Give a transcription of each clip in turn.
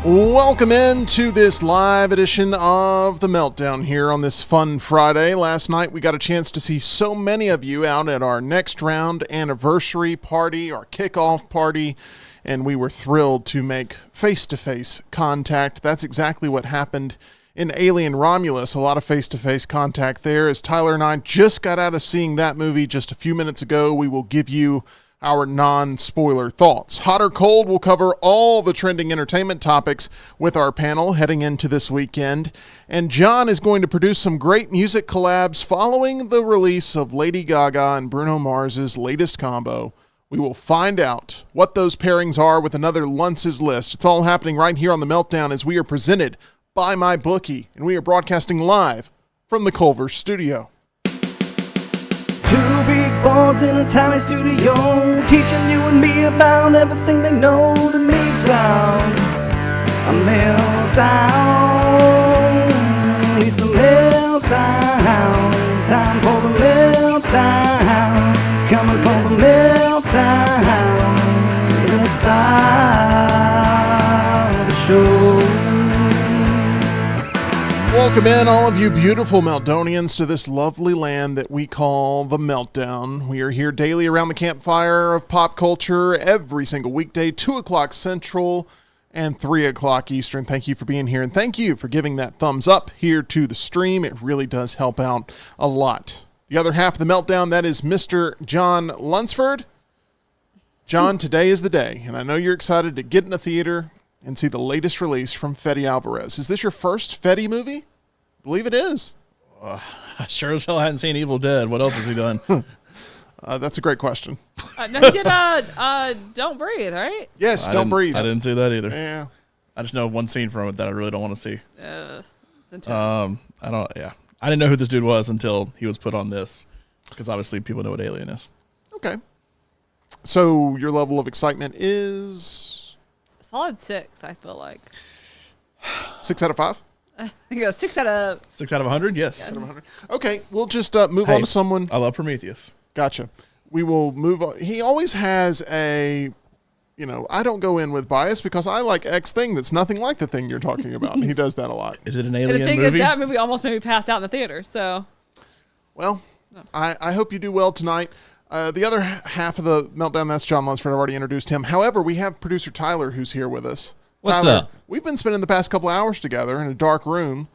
Welcome into this live edition of The Meltdown here on this fun Friday. Last night we got a chance to see so many of you out at our next round anniversary party, our kickoff party, and we were thrilled to make face-to-face contact. That's exactly what happened in Alien Romulus. A lot of face-to-face contact there. As Tyler and I just got out of seeing that movie just a few minutes ago, we will give you our non-spoiler thoughts. Hot or cold, we'll cover all the trending entertainment topics with our panel heading into this weekend. And John is going to produce some great music collabs following the release of Lady Gaga and Bruno Mars' latest combo. We will find out what those pairings are with another Lunce's List. It's all happening right here on The Meltdown as we are presented by MyBookie, and we are broadcasting live from the Culver studio. Two big boys in a tiny studio, teaching you and me about everything they know to make sound. A meltdown, it's the meltdown. Time for the meltdown, coming for the meltdown. Let's start the show. Welcome in, all of you beautiful Meltdonians, to this lovely land that we call The Meltdown. We are here daily around the campfire of pop culture every single weekday, 2 o'clock Central and 3 o'clock Eastern. Thank you for being here, and thank you for giving that thumbs up here to the stream. It really does help out a lot. The other half of The Meltdown, that is Mr. John Lunsford. John, today is the day, and I know you're excited to get in the theater and see the latest release from Fede Alvarez. Is this your first Fede movie? I believe it is. I sure as hell hadn't seen Evil Dead. What else has he done? That's a great question. No, he did Don't Breathe, right? Yes, Don't Breathe. I didn't see that either. Yeah. I just know one scene from it that I really don't want to see. It's intense. I didn't know who this dude was until he was put on this, because obviously people know what Alien is. Okay. So your level of excitement is Solid 6, I feel like. 6 out of 5? I think it was 6 out of... 6 out of 100? Yes. 6 out of 100. Okay, we'll just move on to someone. I love Prometheus. Gotcha. We will move on. He always has I don't go in with bias because I like X thing that's nothing like the thing you're talking about. And he does that a lot. Is it an And Alien the thing movie? is, that movie almost made me pass out in the theater, so... Well, I hope you do well tonight. The other half of the Meltdown, that's John Lunsford. I've already introduced him. However, we have producer Tyler who's here with us. What's Tyler, up? We've been spending the past couple hours together in a dark room,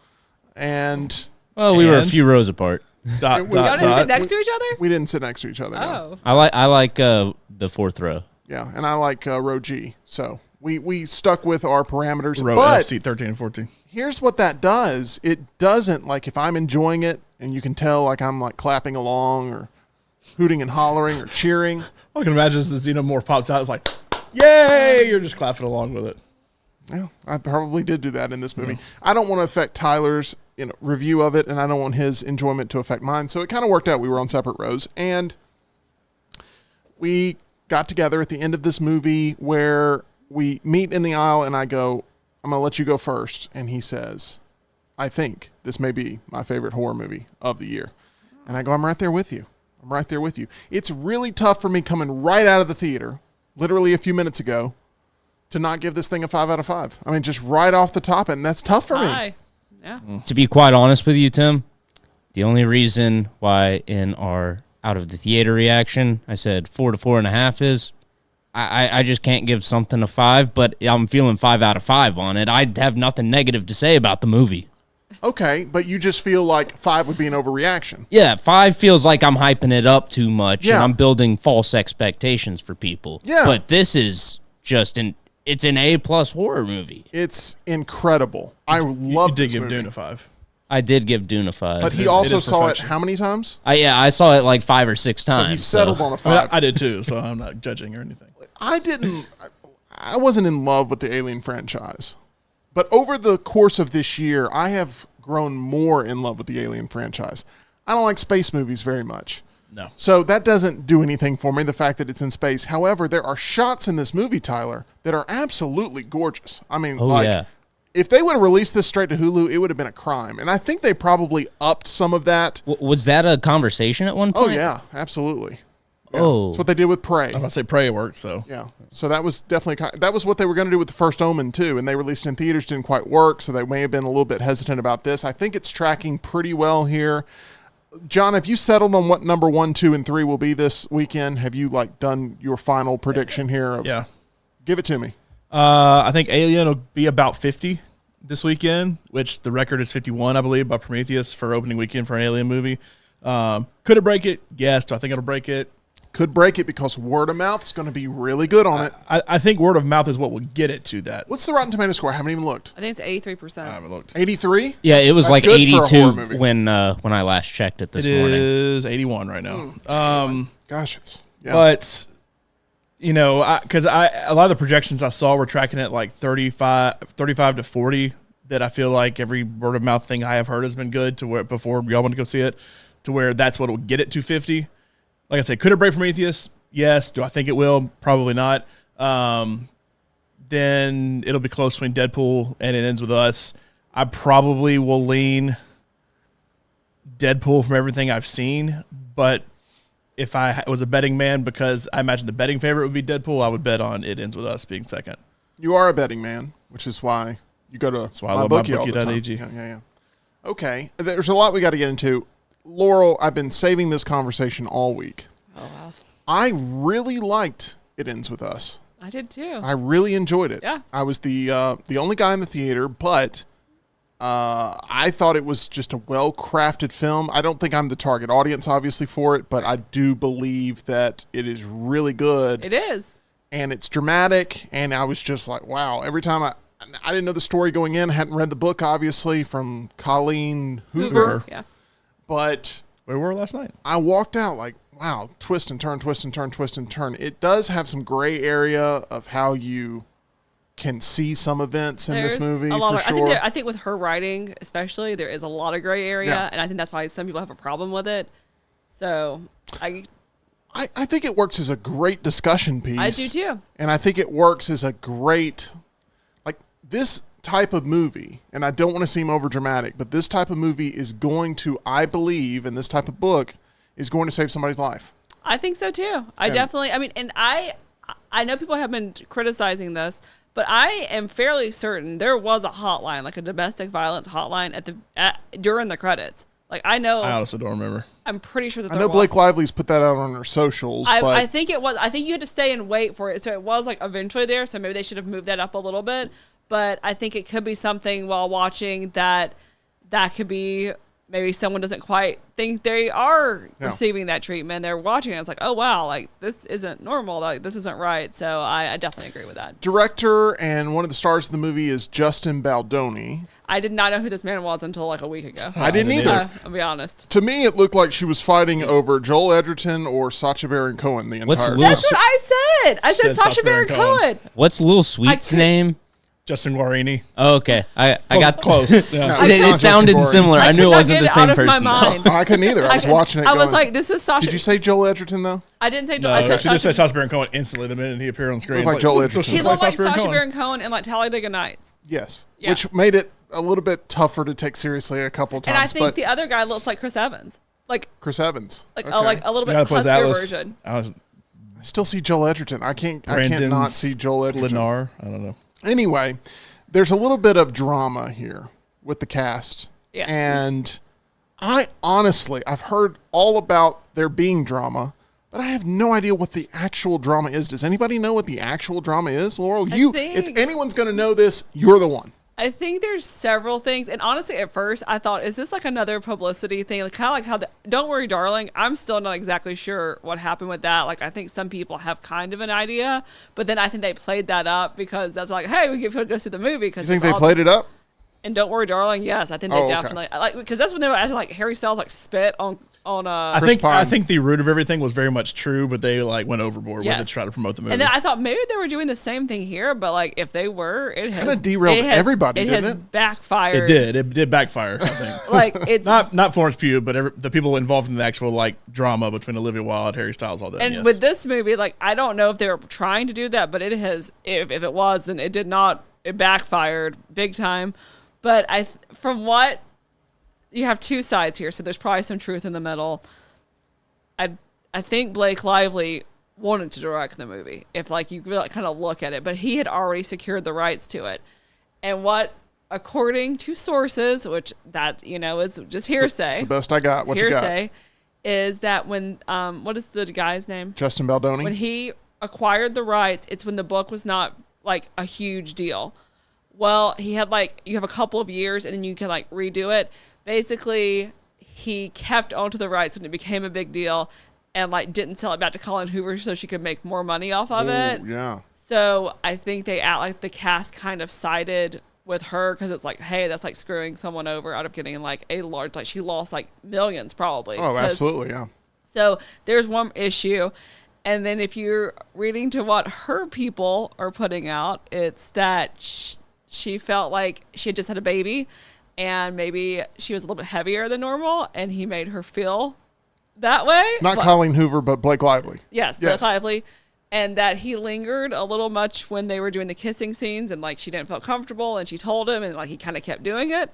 and... Well, we were a few rows apart. Y'all didn't sit next to each other? We didn't sit next to each other. No. Oh. I like the fourth row. Yeah, and I like row G. So we stuck with our parameters. Row but F, seat 13 and 14. Here's what that does. It doesn't, like, if I'm enjoying it and you can tell, like, I'm like clapping along or hooting and hollering or cheering. I can imagine as the Xenomorph pops out, it's like, yay! You're just clapping along with it. Yeah, I probably did do that in this movie. I don't want to affect Tyler's review of it, and I don't want his enjoyment to affect mine. So it kind of worked out. We were on separate rows, and we got together at the end of this movie where we meet in the aisle, and I go, I'm going to let you go first. And he says, I think this may be my favorite horror movie of the year. And I go, I'm right there with you. I'm right there with you. It's really tough for me coming right out of the theater, literally a few minutes ago, to not give this thing a 5 out of 5. I mean, just right off the top, and that's tough for me. Yeah. To be quite honest with you, Tim, the only reason why in our out of the theater reaction I said 4 to 4.5 is I just can't give something a 5, but I'm feeling 5 out of 5 on it. I have nothing negative to say about the movie. Okay, but you just feel like 5 would be an overreaction. Yeah, 5 feels like I'm hyping it up too much, Yeah. and I'm building false expectations for people. Yeah. But this is just it's an A-plus horror movie. It's incredible. I love You did this give movie. Dune a 5. I did give Dune a 5. But he It also is saw it perfection. how many times? I saw it like 5 or 6 times. So he settled on a 5. I did too, so I'm not judging or anything. I wasn't in love with the Alien franchise. But over the course of this year, I have grown more in love with the Alien franchise. I don't like space movies very much. No. So that doesn't do anything for me, the fact that it's in space. However, there are shots in this movie, Tyler, that are absolutely gorgeous. I mean, yeah. If they would have released this straight to Hulu, it would have been a crime. And I think they probably upped some of that. Was that a conversation at one point? Oh, yeah, absolutely. Oh. That's what they did with Prey. I'm gonna say Prey worked. So Yeah. So that was definitely that was what they were going to do with the first Omen too, and they released it in theaters, didn't quite work, so they may have been a little bit hesitant about this. I think it's tracking pretty well here. John, have you settled on what number 1, 2, and 3 will be this weekend? Have you done your final prediction here? yeah, Give it to me. I think Alien will be about 50 this weekend, which the record is 51, I believe, by Prometheus for opening weekend for an Alien movie. Could it break it? Yes. Do I think it'll break it? Could break it because word of mouth is going to be really good on it. I think word of mouth is what will get it to that. What's the Rotten Tomato score? I haven't even looked. I think it's 83%. I haven't looked. 83? Yeah, it was That's like good for a horror 82 movie. when I last checked it this morning. It is 81 right now. Gosh, it's But because a lot of the projections I saw were tracking at like 35 to 40. That I feel like every word of mouth thing I have heard has been good to where before y'all want to go see it, to where that's what will get it to 50. Like I said, could it break Prometheus? Yes. Do I think it will? Probably not. Then it'll be close between Deadpool and It Ends With Us. I probably will lean Deadpool from everything I've seen, but if I was a betting man, because I imagine the betting favorite would be Deadpool, I would bet on It Ends With Us being second. You are a betting man, which is why you go to why I love MyBookie all the time. MyBookie.ag. Yeah. Okay, there's a lot we got to get into. Laurel, I've been saving this conversation all week. Oh, wow. I really liked It Ends With Us. I did too. I really enjoyed it. Yeah. I was the only guy in the theater, but I thought it was just a well-crafted film. I don't think I'm the target audience, obviously, for it, but I do believe that it is really good. It is. And it's dramatic, and I was just like, wow. Every time I didn't know the story going in, hadn't read the book, obviously, from Colleen Hoover. Yeah. But Where we were last night. I walked out like, wow, twist and turn, twist and turn, twist and turn. It does have some gray area of how you can see some events in this movie, a lot for of, sure. I think with her writing, especially, there is a lot of gray area, Yeah. and I think that's why some people have a problem with it. So I think it works as a great discussion piece. I do too. And I think it works as a great, like this type of movie, and I don't want to seem over dramatic, but this type of movie is going to, I believe, and this type of book is going to save somebody's life. I think so too. I mean, and I know people have been criticizing this, but I am fairly certain there was a hotline, like a domestic violence hotline during the credits. Like I know, I honestly don't remember. I'm pretty sure that I know Blake Lively's put that out on her socials. I think it was. I think you had to stay and wait for it, so it was like eventually there. So maybe they should have moved that up a little bit. But I think it could be something while watching that could be maybe someone doesn't quite think they are receiving that treatment. They're watching it. It's like, oh wow, like this isn't normal. Like this isn't right. So I definitely agree with that. Director and one of the stars of the movie is Justin Baldoni. I did not know who this man was until like a week ago. I didn't either. I'll be honest. To me, it looked like she was fighting over Joel Edgerton or Sacha Baron Cohen the What's entire Lil- time. That's what I said. I said Said Sacha Baron Cohen. What's Lil Sweet's could- name? Justin Guarini. Oh, okay. I got Close. Yeah. No, It, it's it not sounded Justin Guarini. similar. I knew it could not wasn't get the it same out of my person. mind. I couldn't either. I was watching it. I was going, like, this is Sacha. did you say Joel Edgerton though? I didn't say No, Joel. I she said just Sacha. said Sacha Baron Cohen instantly the minute he appeared on screen. Looked like It's Joel Edgerton. just He like looked like Sacha Baron Sacha Cohen. Baron Cohen in like Talladega Nights. Yes. Yeah. Which made it a little bit tougher to take seriously a couple times. And I think but the other guy looks like Chris Evans, like Chris Evans. like Okay. like a little The bit guy that plays huskier Alice. version. Alice I still see Joel Edgerton. I can't not Brandon see Joel Edgerton. Lenar. I don't know. Anyway, there's a little bit of drama here with the cast. Yes. And I honestly, I've heard all about there being drama, but I have no idea what the actual drama is. Does anybody know what the actual drama is, Laurel? If think- anyone's going to know this, you're the one. I think there's several things, and honestly, at first I thought, is this like another publicity thing? Like, kind of like how Don't Worry, Darling. I'm still not exactly sure what happened with that. Like, I think some people have kind of an idea, but then I think they played that up because that's like, hey, we get people to go see the movie. You think they played it up? And Don't Worry, Darling. Yes, I think they Oh, okay. definitely like because that's when they were acting like Harry Styles like spit on. I Chris Pine. think the root of everything was very much true, but they like went overboard with it Yes. to try to promote the movie. And then I thought maybe they were doing the same thing here, but like if they were, it has Kinda derailed everybody, It didn't has it? backfired. it did backfire. I think Like it's not Florence Pugh, but the people involved in the actual like drama between Olivia Wilde, Harry Styles, all that. and yes. with this movie, like I don't know if they were trying to do that, but it has. If it was, then it did not. It backfired big time. But from what you have two sides here, so there's probably some truth in the middle. I think Blake Lively wanted to direct the movie, if like you really kind of look at it, but he had already secured the rights to it. And what, according to sources, which that, is just hearsay. It's the best I got. What hearsay you got? Is that when, what is the guy's name? Justin Baldoni. When he acquired the rights, it's when the book was not like a huge deal. Well, he had you have a couple of years and then you can redo it. Basically, he kept onto the rights when it became a big deal and didn't sell it back to Colin Hoover so she could make more money off of it. Yeah. So I think they the cast kind of sided with her because it's hey, that's screwing someone over out of getting a large, she lost millions probably. Oh, absolutely. Yeah. So there's one issue. And then if you're reading to what her people are putting out, it's that she felt like she had just had a baby and maybe she was a little bit heavier than normal and he made her feel that way. Not Colleen Hoover, but Blake Lively. Yes, Blake Lively. And that he lingered a little much when they were doing the kissing scenes and she didn't feel comfortable and she told him and he kind of kept doing it.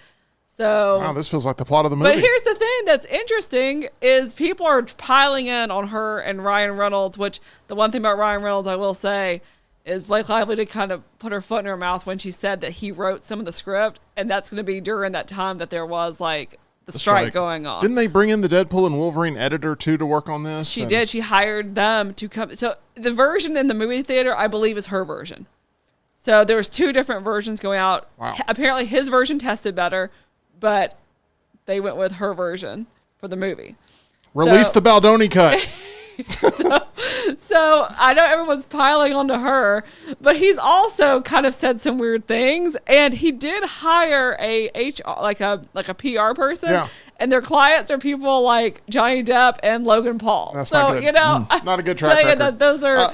So wow, this feels like the plot of the movie. But here's the thing that's interesting is people are piling in on her and Ryan Reynolds, which the one thing about Ryan Reynolds I will say is Blake Lively did kind of put her foot in her mouth when she said that he wrote some of the script, and that's going to be during that time that there was the strike going on. Didn't they bring in the Deadpool and Wolverine editor too to work on this? She did. She hired them to come. So the version in the movie theater, I believe, is her version. So there was 2 different versions going out. Wow. Apparently his version tested better, but they went with her version for the movie. Release the Baldoni cut. So I know everyone's piling onto her, but he's also kind of said some weird things, and he did hire a HR, like a PR person, Yeah. and their clients are people like Johnny Depp and Logan Paul. That's so not good. Not a good track record. That those are.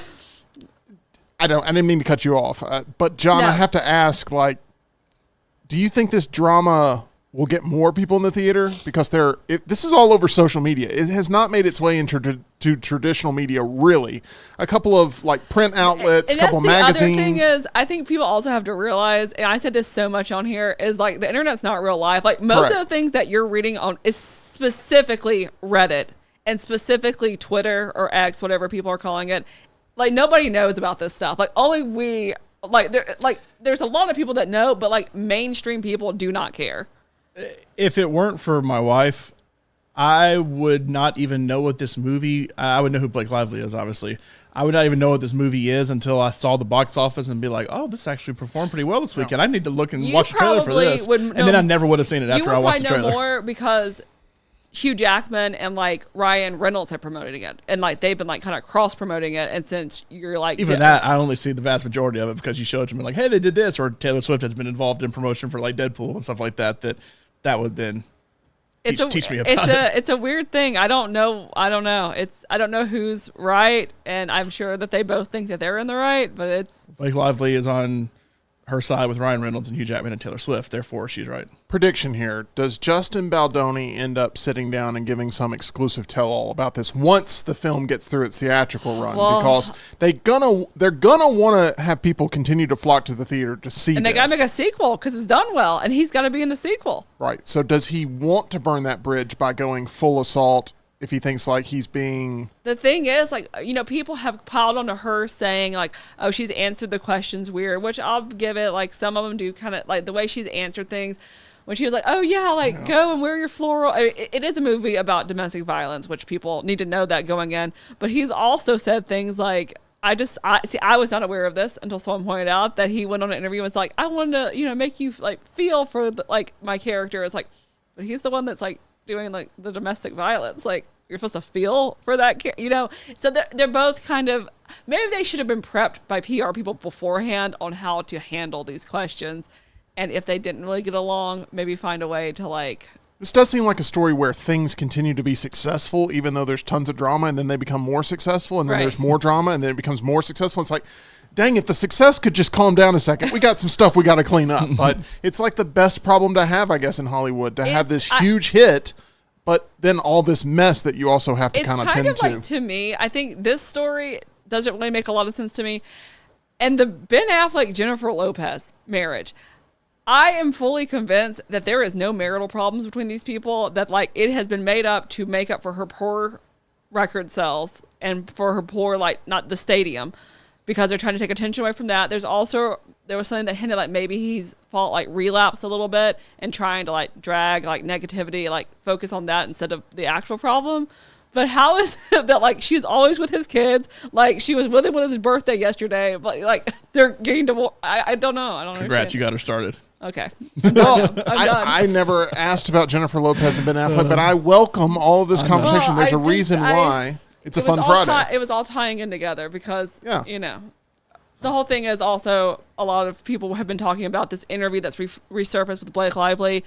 I didn't mean to cut you off, but John, No. I have to ask, do you think this drama will get more people in the theater? Because this is all over social media. It has not made its way into to traditional media, really. A couple of print outlets, a couple of magazines. The other thing is, I think people also have to realize, and I said this so much on here, is the internet's not real life. Most of the things that you're reading on is specifically Reddit and specifically Twitter or X, whatever people are calling it. Nobody knows about this stuff. Only we, there's a lot of people that know, but mainstream people do not care. If it weren't for my wife, I would not even know what this movie. I would know who Blake Lively is, obviously. I would not even know what this movie is until I saw the box office and be like, "Oh, this actually performed pretty well this weekend. I need to look and watch the trailer for this." And then I never would have seen it after I watched the trailer. You would probably know more because Hugh Jackman and Ryan Reynolds have promoted it, and they've been kind of cross promoting it. And since you're even that, I only see the vast majority of it because you show it to me "Hey, they did this," or Taylor Swift has been involved in promotion for Deadpool and stuff like that. That would then teach me about it. It's a weird thing. I don't know. I don't know who's right, and I'm sure that they both think that they're in the right, but it's Blake Lively is on her side with Ryan Reynolds and Hugh Jackman and Taylor Swift. Therefore, she's right. Prediction here. Does Justin Baldoni end up sitting down and giving some exclusive tell-all about this once the film gets through its theatrical run? Because they're gonna want to have people continue to flock to the theater to see and they got to make a sequel because it's done well, and he's got to be in the sequel. Right. So does he want to burn that bridge by going full assault if he thinks he's being... The thing is, people have piled onto her saying, oh, she's answered the questions weird, which I'll give it, some of them do kind of, the way she's answered things. When she was oh, yeah, go and wear your floral. It is a movie about domestic violence, which people need to know that going in. But he's also said things I was not aware of this until someone pointed out that he went on an interview and was I wanted to, make you, feel for, my character. It's but he's the one that's, doing, the domestic violence. You're supposed to feel for that, So they're both kind of, maybe they should have been prepped by PR people beforehand on how to handle these questions. And if they didn't really get along, maybe find a way to This does seem like a story where things continue to be successful, even though there's tons of drama, and then they become more successful, and then there's more drama, and then it becomes more successful. It's dang, if the success could just calm down a second, we got some stuff we got to clean up. But it's the best problem to have, I guess, in Hollywood, to have this huge hit, but then all this mess that you also have to kind of tend to. To me, I think this story doesn't really make a lot of sense to me. And the Ben Affleck-Jennifer Lopez marriage, I am fully convinced that there is no marital problems between these people, that it has been made up to make up for her poor record sales and for her poor, like, not the stadium, because they're trying to take attention away from that. There was something that hinted like maybe he's relapsed a little bit and trying to like drag like negativity, like focus on that instead of the actual problem. But how is it that like she's always with his kids? Like she was with him with his birthday yesterday, but like they're getting divorced. I don't know. I don't Congrats, understand. you got her started. Okay. Well, I'm done. I never asked about Jennifer Lopez and Ben Affleck, but I welcome all of this conversation. Well, There's a reason why it's a fun Friday. It was all tying in together because, Yeah. you know, the whole thing is also a lot of people have been talking about this interview that's resurfaced with Blake Lively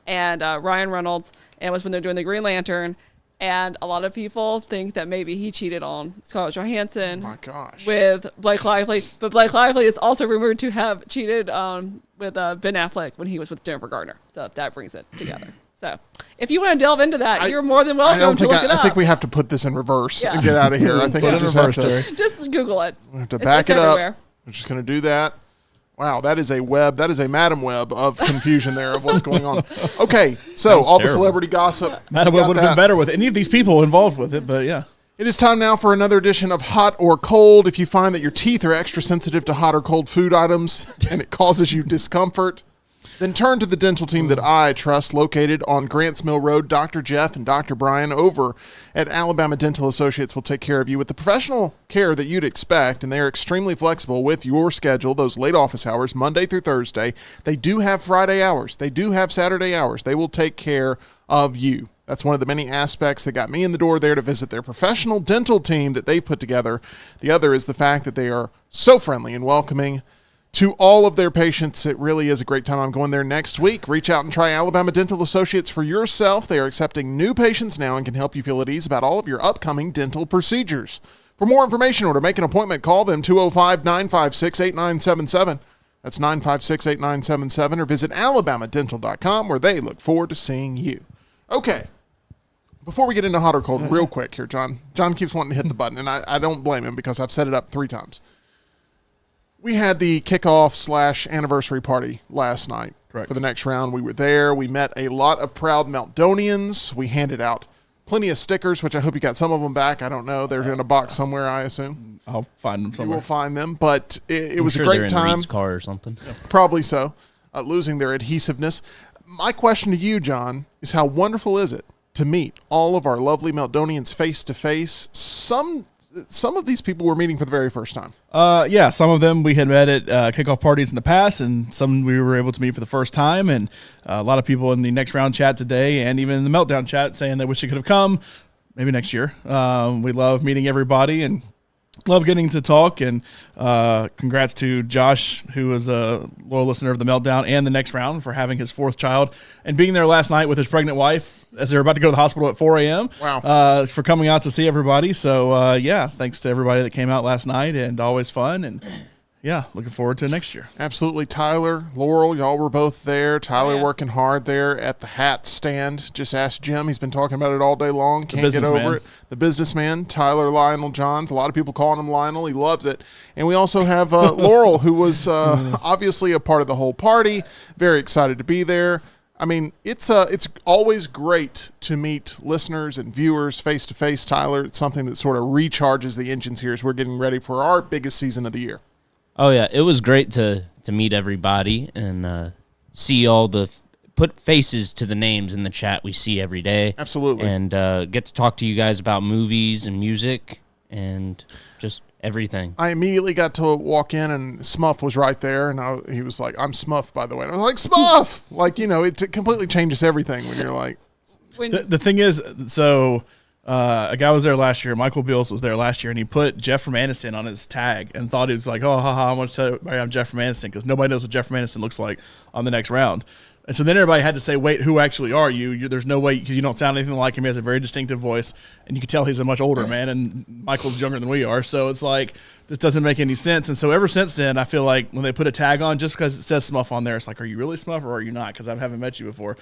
and Ryan Reynolds, and it was when they're doing the Green Lantern. And a lot of people think that maybe he cheated on Scarlett Johansson with Blake Lively. But Blake Lively is also rumored to have cheated with Ben Affleck when he was with Jennifer Garner. So that brings it together. So if you want to delve into that, you're more than welcome to look it up. I think we have to put this in reverse and get out of here. I think we just have to just Google it. We have to back it up. We're just going to do that. Wow, that is a Madam Web of confusion there of what's going on. Okay, so all the celebrity gossip. Madam Web would have been better with any of these people involved with it, but yeah. It is time now for another edition of Hot or Cold. If you find that your teeth are extra sensitive to hot or cold food items and it causes you discomfort, then turn to the dental team that I trust, located on Grants Mill Road. Dr. Jeff and Dr. Brian over at Alabama Dental Associates will take care of you with the professional care that you'd expect, and they are extremely flexible with your schedule, those late office hours, Monday through Thursday. They do have Friday hours. They do have Saturday hours. They will take care of you. That's one of the many aspects that got me in the door there to visit their professional dental team that they've put together. The other is the fact that they are so friendly and welcoming to all of their patients. It really is a great time. I'm going there next week. Reach out and try Alabama Dental Associates for yourself. They are accepting new patients now and can help you feel at ease about all of your upcoming dental procedures. For more information or to make an appointment, call them 205-956-8977. That's 956-8977, or visit alabamadental.com, where they look forward to seeing you. Okay. Before we get into hot or cold, real quick here, John. John keeps wanting to hit the button, and I don't blame him because I've set it up 3 times. We had the kickoff / anniversary party last night. Correct. For the next round. We were there. We met a lot of proud Meltdonians. We handed out plenty of stickers, which I hope you got some of them back. I don't know. They're in a box somewhere, I assume. I'll find them somewhere. You will find them. But it was sure a great they're in time. Reed's car or something. Probably so. Losing their adhesiveness. My question to you, John, is how wonderful is it to meet all of our lovely Meltdonians face to face? Some of these people we're meeting for the very first time. Yeah, some of them we had met at kickoff parties in the past, and some we were able to meet for the first time. And a lot of people in the next round chat today, and even in the Meltdown chat, saying they wish they could have come. Maybe next year. We love meeting everybody and love getting to talk. And congrats to Josh, who was a loyal listener of the Meltdown and the next round, for having his 4th child and being there last night with his pregnant wife as they were about to go to the hospital at 4 a.m. Wow. For coming out to see everybody. So, yeah, thanks to everybody that came out last night, and always fun. And, yeah, looking forward to next year. Absolutely. Tyler, Laurel, y'all were both there. Tyler working hard there at the hat stand. Just ask Jim. He's been talking about it all day long. Can't get over it. The businessman, Tyler Lionel Johns. A lot of people calling him Lionel. He loves it. And we also have Laurel, who was obviously a part of the whole party. Very excited to be there. I mean, it's always great to meet listeners and viewers face to face, Tyler. It's something that sort of recharges the engines here as we're getting ready for our biggest season of the year. Oh, yeah. It was great to meet everybody and see all put faces to the names in the chat we see every day. Absolutely. And get to talk to you guys about movies and music and just everything. I immediately got to walk in, and Smuff was right there, and he was like, "I'm Smuff, by the way." And I was like, "Smuff!" Like, you know, it completely changes everything when you're like... The thing is, so a guy was there last year. Michael Beals was there last year, and he put Jeff from Aniston on his tag and thought he was like, "Oh, haha, I'm going to tell everybody I'm Jeff from Aniston," because nobody knows what Jeff from Aniston looks like on the next round. And so then everybody had to say, "Wait, who actually are you?" There's no way, because you don't sound anything like him. He has a very distinctive voice, and you can tell he's a much older man, and Michael's younger than we are. So it's like, this doesn't make any sense. And so ever since then, I feel like when they put a tag on, just because it says Smuff on there, it's like, are you really Smuff or are you not? Because I haven't met you before.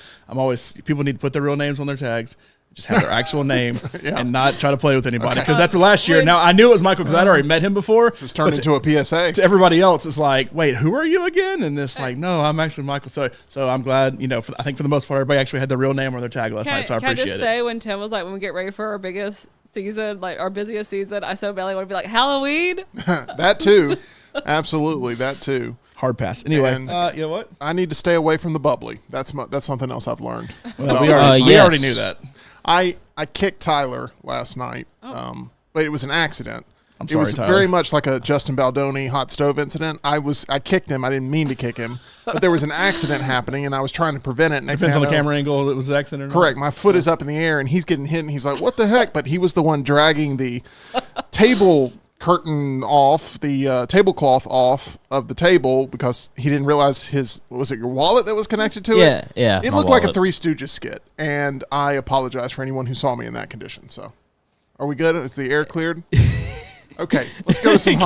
People need to put their real names on their tags. just have their actual name Yeah. and not try to play with anybody. Because Okay. after last year, now I knew it was Michael because I'd already met him before. Just turned into a PSA. To everybody else, it's like, wait, who are you again? And this like, no, I'm actually Michael. So I'm glad, I think for the most part, everybody actually had their real name on their tag last night. So I Can I appreciate just it. say when Tim was like, when we get ready for our biggest season, like our busiest season, I so badly want to be like Halloween. That too. Absolutely. That too. Hard pass. Anyway, And- you know what? I need to stay away from the bubbly. That's something else I've learned. Well, Well, we already yes. knew that. I kicked Tyler last night, but it was an accident. I'm It was sorry, Tyler. very much like a Justin Baldoni hot stove incident. I kicked him. I didn't mean to kick him, but there was an accident happening, and I was trying to prevent it. Next Depends on thing the I know- camera angle. It was an accident. Or not. Correct. My foot is up in the air, and he's getting hit, and he's like, "What the heck?" But he was the one dragging the table curtain off, the tablecloth off of the table because he didn't realize was it your wallet that was connected to it? Yeah. It my looked like a wallet. Three Stooges skit, and I apologize for anyone who saw me in that condition. So, are we good? Is the air cleared? Okay, let's go to some.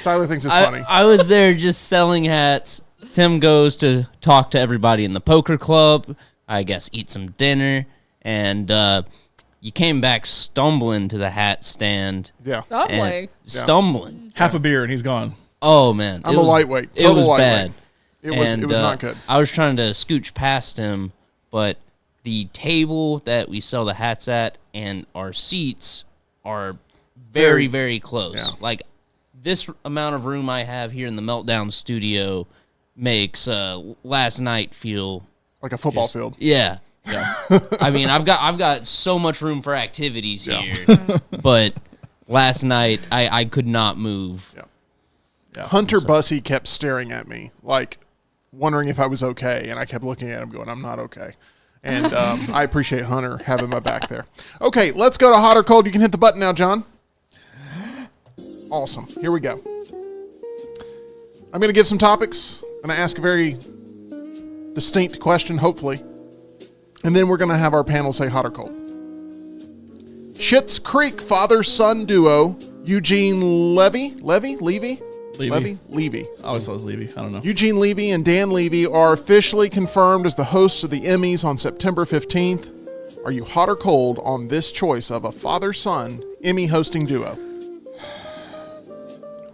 Tyler thinks it's funny. I was there just selling hats. Tim goes to talk to everybody in the poker club. I guess eat some dinner, and you came back stumbling to the hat stand. Yeah, and Stumbling. Stumbling. Half a beer and he's gone. Oh man, I'm a lightweight. It Total was lightweight. bad. It was not good. I was trying to scooch past him, but the table that we sell the hats at and our seats are very, very close. Yeah. Like this amount of room I have here in the Meltdown studio makes last night feel Like a football field. yeah. I mean, I've got so much room for activities here, but last night I could not move. Yeah. Hunter Bussey kept staring at me, like wondering if I was okay, and I kept looking at him, going, "I'm not okay." And I appreciate Hunter having my back there. Okay, let's go to hot or cold. You can hit the button now, John. Awesome. Here we go. I'm going to give some topics. I'm going to ask a very distinct question, hopefully, and then we're going to have our panel say hot or cold. Schitt's Creek father-son duo Eugene Levy. I always thought it was Levy. I don't know. Eugene Levy and Dan Levy are officially confirmed as the hosts of the Emmys on September 15th. Are you hot or cold on this choice of a father-son Emmy hosting duo?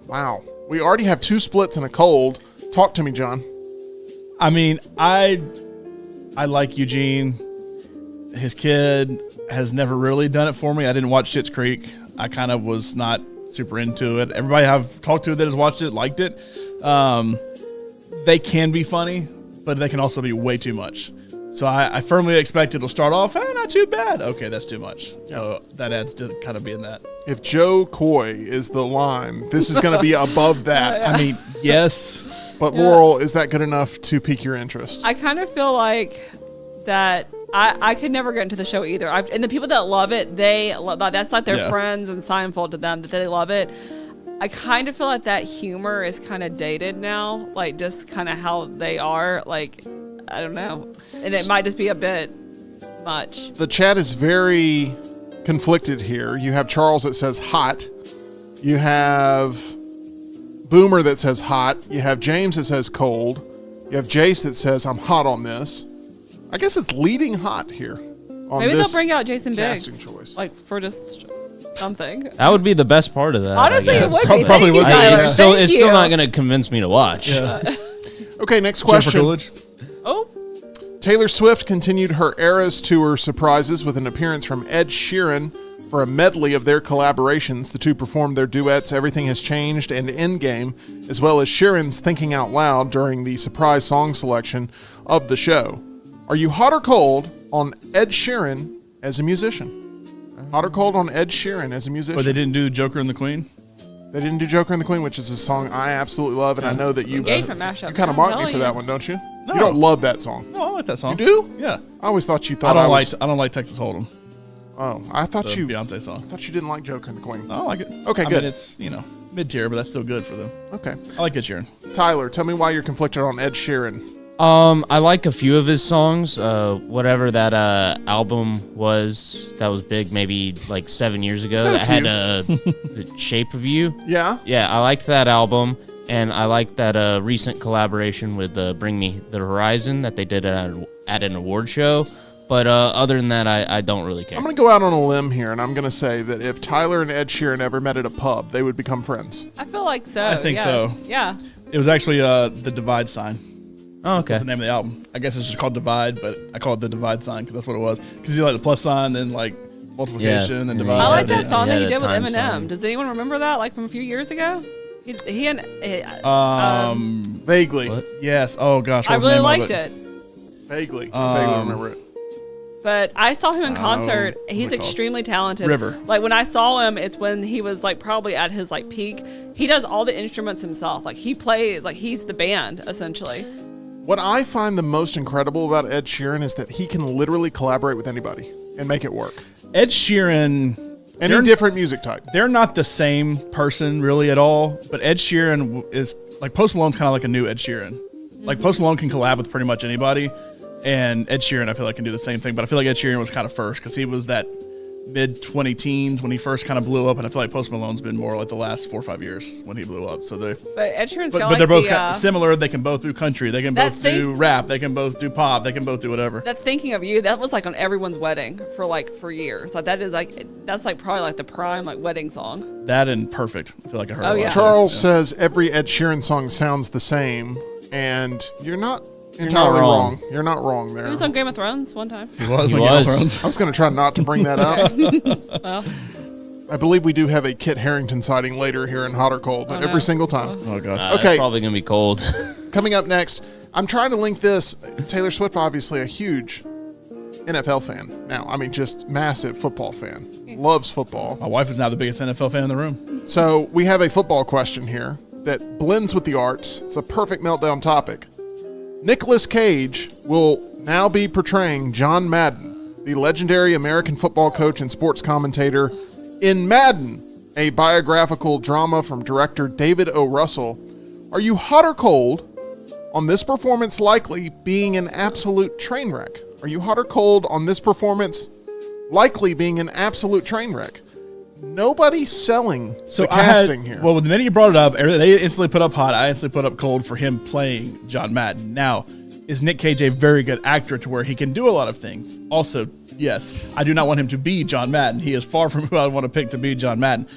Wow. We already have two splits and a cold. Talk to me, John. I mean, I like Eugene. His kid has never really done it for me. I didn't watch Schitt's Creek. I kind of was not super into it. Everybody I've talked to that has watched it liked it. They can be funny, but they can also be way too much. So I firmly expect it'll start off, not too bad. Okay, that's too much. So that adds to kind of being that. If Joe Coy is the line, this is going to be above that. I mean, yes. But Laurel, is that good enough to pique your interest? I kind of feel like that I could never get into the show either. And the people that love it, that's like their friends and Seinfeld to them, that they love it. I kind of feel like that humor is kind of dated now, like just kind of how they are. Like, I don't know. And it might just be a bit much. The chat is very conflicted here. You have Charles that says hot. You have Boomer that says hot. You have James that says cold. You have Jace that says I'm hot on this. I guess it's leading hot here. On Maybe this they'll bring out Jason casting Biggs, choice. like for just something. That would be the best part of that. Honestly, I it guess. would be. Probably Thank you, would be. Tyler. It's still Thank still you. not going to convince me to watch. Okay, next Jennifer question. Coolidge. Oh, Taylor Swift continued her Eras Tour surprises with an appearance from Ed Sheeran for a medley of their collaborations. The two performed their duets Everything Has Changed and Endgame, as well as Sheeran's Thinking Out Loud during the surprise song selection of the show. Are you hot or cold on Ed Sheeran as a musician? Hot or cold on Ed Sheeran as a musician? But they didn't do Joker and the Queen? They didn't do Joker and the Queen, which is a song I absolutely love, and I know that you engagement mashup. you kind of I'm mock me telling for you. that one, don't you? No. You don't love that song. Oh, I like that song. You do? Yeah. I always thought you I thought don't like Texas Hold'em, Oh, I thought the you Beyonce song. thought you didn't like Joker and the Queen. I don't like it. Okay, I good. mean, it's, mid-tier, but that's still good for them. Okay, I like Ed Sheeran. Tyler, tell me why you're conflicted on Ed Sheeran. I like a few of his songs. Whatever that album was that was big, maybe like 7 years ago. Said a That had The Shape of You. Yeah, Yeah, I liked that album, and I liked that recent collaboration with Bring Me the Horizon that they did at an award show. But other than that, I don't really care. I'm going to go out on a limb here, and I'm going to say that if Tyler and Ed Sheeran ever met at a pub, they would become friends. I feel like so. I think so. Yeah. It was actually the Divide sign. Oh, okay. That's the name of the album. I guess it's just called Divide, but I call it the Divide sign because that's what it was. Because you like the plus sign, then like multiplication, then divide. I like Yeah, that song yeah, that he the did with time Eminem. sign. Does anyone remember that, like from a few years ago? He and Vaguely. What? Yes. Oh gosh. I What was the really name liked of it. Vaguely. I vaguely remember it. But I saw him in concert. what's He's it called? extremely talented. River. Like when I saw him, it's when he was like probably at his like peak. He does all the instruments himself. Like he plays, like he's the band essentially. What I find the most incredible about Ed Sheeran is that he can literally collaborate with anybody and make it work. Ed Sheeran. Any different music type. They're not the same person really at all, but Ed Sheeran is like Post Malone's kind of like a new Ed Sheeran. Like Post Malone can collab with pretty much anybody, and Ed Sheeran I feel like can do the same thing. But I feel like Ed Sheeran was kind of first because he was that mid 20 teens when he first kind of blew up, and I feel like Post Malone's been more like the last 4 or 5 years when he blew up. So they, But Ed Sheeran's but got like they're both the, kind of similar. They can both do country. They can That both thing- do rap. They can both do pop. They can both do whatever. that Thinking of You, that was like on everyone's wedding for years. Like that is like that's like probably like the prime like wedding song. That and Perfect. I feel like I heard. Oh, a lot yeah. of Charles it. says every Ed Sheeran song sounds the same, and you're not not entirely wrong. wrong. You're not wrong there. He was on Game of Thrones one time. He was. He on Game of was. Thrones. I was going to try not to bring that up. Well, I believe we do have a Kit Harington sighting later here in Hot or Cold, no. every single time. Oh god. Okay. It's probably gonna be cold. Coming up next, I'm trying to link this. Taylor Swift, obviously a huge NFL fan. Now, I mean, just massive football fan. Loves football. My wife is now the biggest NFL fan in the room. So we have a football question here that blends with the arts. It's a perfect Meltdown topic. Nicolas Cage will now be portraying John Madden, the legendary American football coach and sports commentator, in Madden, a biographical drama from director David O. Russell. Are you hot or cold on this performance likely being an absolute train wreck? Are you hot or cold on this performance likely being an absolute train wreck? Nobody's selling the casting here. Well, the minute you brought it up, they instantly put up hot. I instantly put up cold for him playing John Madden. Now, is Nick Cage a very good actor to where he can do a lot of things? Also, yes, I do not want him to be John Madden. He is far from who I want to pick to be John Madden.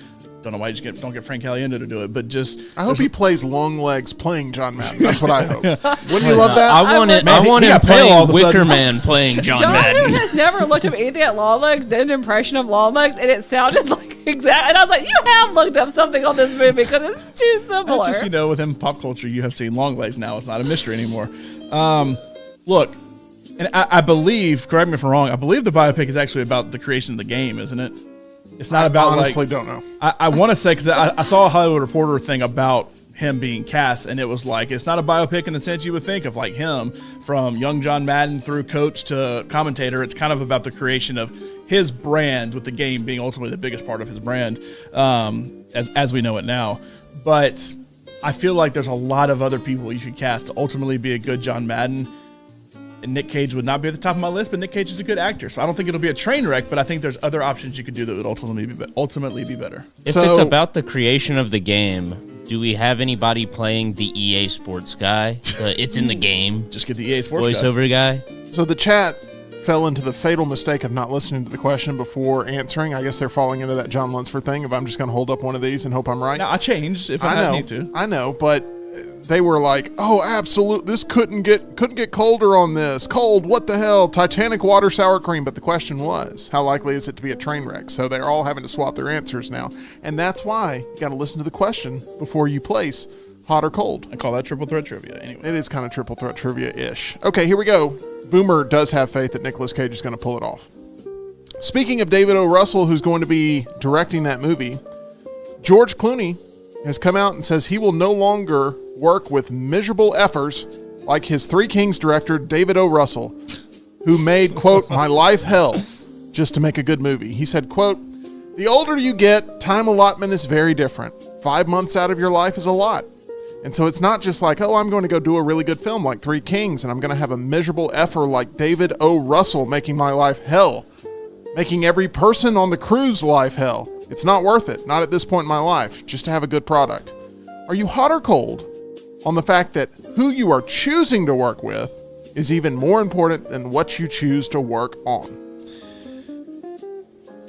Don't know why you just don't get Frank Caliendo to do it, but just I hope he plays long legs playing John Madden. That's what I hope. Wouldn't you love that? I want it. Man, I want he him got pale all playing of a sudden. Wicker Man playing John John Madden. has never looked up anything at Longlegs, did an impression of Longlegs, and it sounded like exact. And I was like, you have looked up something on this movie because it's too similar. It's just, within pop culture, you have seen long legs now. It's not a mystery anymore. Look, and I believe, correct me if I'm wrong, I believe the biopic is actually about the creation of the game, isn't it? It's not about honestly don't know. I want to say, because I saw a Hollywood Reporter thing about him being cast, and it was like, it's not a biopic in the sense you would think of, like him from young John Madden through coach to commentator. It's kind of about the creation of his brand, with the game being ultimately the biggest part of his brand, as we know it now. But I feel like there's a lot of other people you could cast to ultimately be a good John Madden. And Nick Cage would not be at the top of my list, but Nick Cage is a good actor, so I don't think it'll be a train wreck. But I think there's other options you could do that would ultimately be better. If So- it's about the creation of the game, do we have anybody playing the EA Sports guy? It's in the game. Just get the EA Sports guy. Voiceover guy. So the chat fell into the fatal mistake of not listening to the question before answering. I guess they're falling into that John Lunsford thing of I'm just going to hold up one of these and hope I'm right. Now I changed if I need to. I know, but they were like, "Oh, absolute! This couldn't get colder on this. Cold? What the hell? Titanic water sour cream." But the question was, how likely is it to be a train wreck? So they're all having to swap their answers now, and that's why you got to listen to the question before you place hot or cold. I call that triple threat trivia. Anyway, It is kind of triple threat trivia-ish. Okay, here we go. Boomer does have faith that Nicolas Cage is going to pull it off. Speaking of David O. Russell, who's going to be directing that movie, George Clooney has come out and says he will no longer work with miserable effers like his Three Kings director, David O. Russell, who made, quote, my life hell just to make a good movie. He said, quote, the older you get, time allotment is very different. 5 months out of your life is a lot. And so it's not just like, oh, I'm going to go do a really good film like Three Kings, and I'm going to have a miserable effer like David O. Russell making my life hell, making every person on the crew's life hell. It's not worth it, not at this point in my life, just to have a good product. Are you hot or cold on the fact that who you are choosing to work with is even more important than what you choose to work on.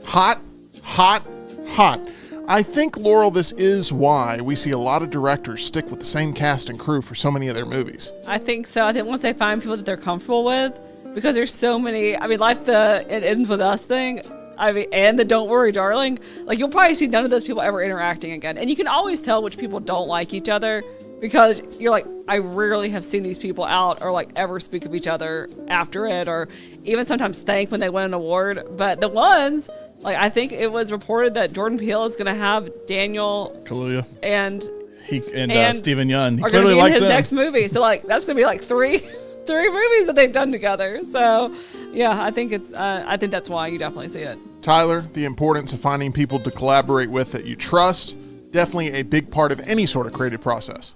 Hot, hot, hot. I think, Laurel, this is why we see a lot of directors stick with the same cast and crew for so many of their movies. I think so. I think once they find people that they're comfortable with, because there's so many, I mean, like the It Ends With Us thing, I mean, and the Don't Worry Darling, like you'll probably see none of those people ever interacting again. And you can always tell which people don't like each other because you're like, I rarely have seen these people out or like ever speak of each other after it, or even sometimes thank when they win an award. But the ones, like I think it was reported that Jordan Peele is going to have Daniel Kaluuya and Stephen Yeun. He are going to clearly be in likes his them. next movie. So like that's going to be like three movies that they've done together. So yeah, I think that's why you definitely see it. Tyler, the importance of finding people to collaborate with that you trust, definitely a big part of any sort of creative process.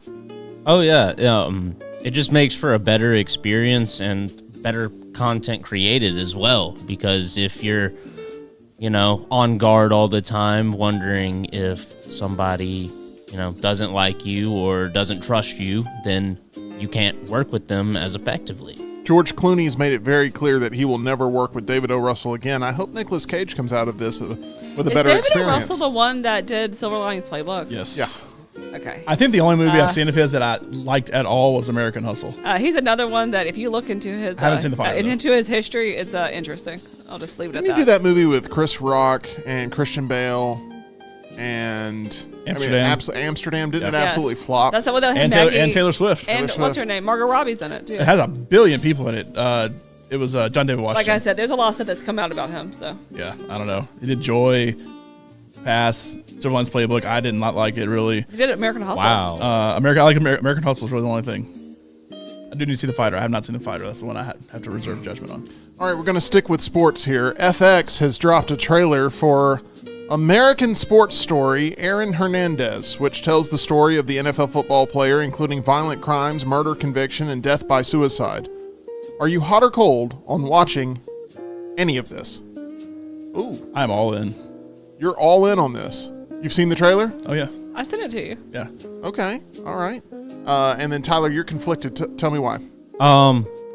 Oh yeah, it just makes for a better experience and better content created as well. Because if you're, on guard all the time, wondering if somebody, doesn't like you or doesn't trust you, then you can't work with them as effectively. George Clooney has made it very clear that he will never work with David O. Russell again. I hope Nicolas Cage comes out of this with a better David experience. O. Russell the one that did Silver Linings Playbook? Yes. Yeah. Okay. I think the only movie I've seen of his that I liked at all was American Hustle. He's another one that if you look into his I haven't seen the fight, though. into his history, it's interesting. I'll just leave it at Didn't that. he do that movie with Chris Rock and Christian Bale and Amsterdam? Didn't it absolutely flop? That's the one that had And Maggie and Taylor Swift. and Taylor what's Swift. her name? Margot Robbie's in it too. It has 1 billion people in it. It was John David Washington. Like I said, there's a lot of stuff that's come out about him. So Yeah, I don't know. He did Joy, Pass, Silver Linings Playbook. I did not like it really. he did American Hustle. Wow. I like American Hustle is really the only thing. I do need to see The Fighter. I have not seen The Fighter. That's the one I have to reserve judgment on. All right, we're going to stick with sports here. FX has dropped a trailer for American Sports Story, Aaron Hernandez, which tells the story of the NFL football player, including violent crimes, murder conviction, and death by suicide. Are you hot or cold on watching any of this? Ooh, I'm all in. you're all in on this. You've seen the trailer? Oh, yeah. I sent it to you. Yeah. Okay, all right. And then, Tyler, you're conflicted. Tell me why.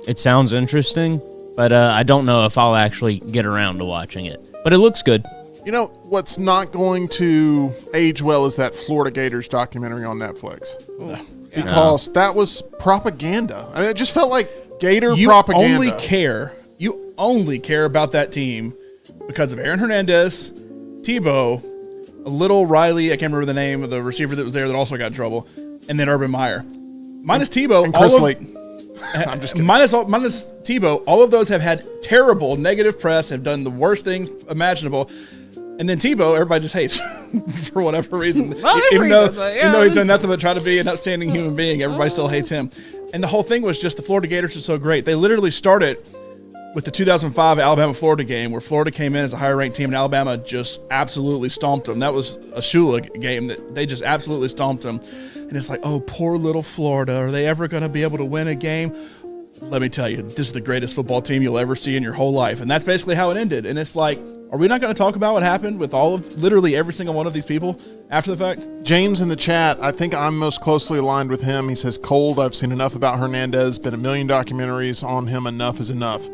It sounds interesting, but I don't know if I'll actually get around to watching it. But it looks good. You know, what's not going to age well is that Florida Gators documentary on Netflix. Because that was propaganda. I mean, it just felt like Gator propaganda. You only care about that team because of Aaron Hernandez, Tebow, a little Riley, I can't remember the name of the receiver that was there that also got in trouble, and then Urban Meyer. Minus Tebow, and Chris Layton. I'm just kidding. Minus Tebow, all of those have had terrible negative press, have done the worst things imaginable. And then Tebow, everybody just hates for whatever reason. Well, there's even reasons, but yeah. though he's done nothing but try to be an outstanding human being, everybody still hates him. And the whole thing was just the Florida Gators are so great. They literally started with the 2005 Alabama-Florida game where Florida came in as a higher-ranked team and Alabama just absolutely stomped them. That was a Shula game that they just absolutely stomped them. And it's like, oh, poor little Florida. Are they ever going to be able to win a game? Let me tell you, this is the greatest football team you'll ever see in your whole life. And that's basically how it ended. And it's like, are we not going to talk about what happened with literally every single one of these people after the fact? James in the chat, I think I'm most closely aligned with him. He says, cold, I've seen enough about Hernandez, been a million documentaries on him, enough is enough.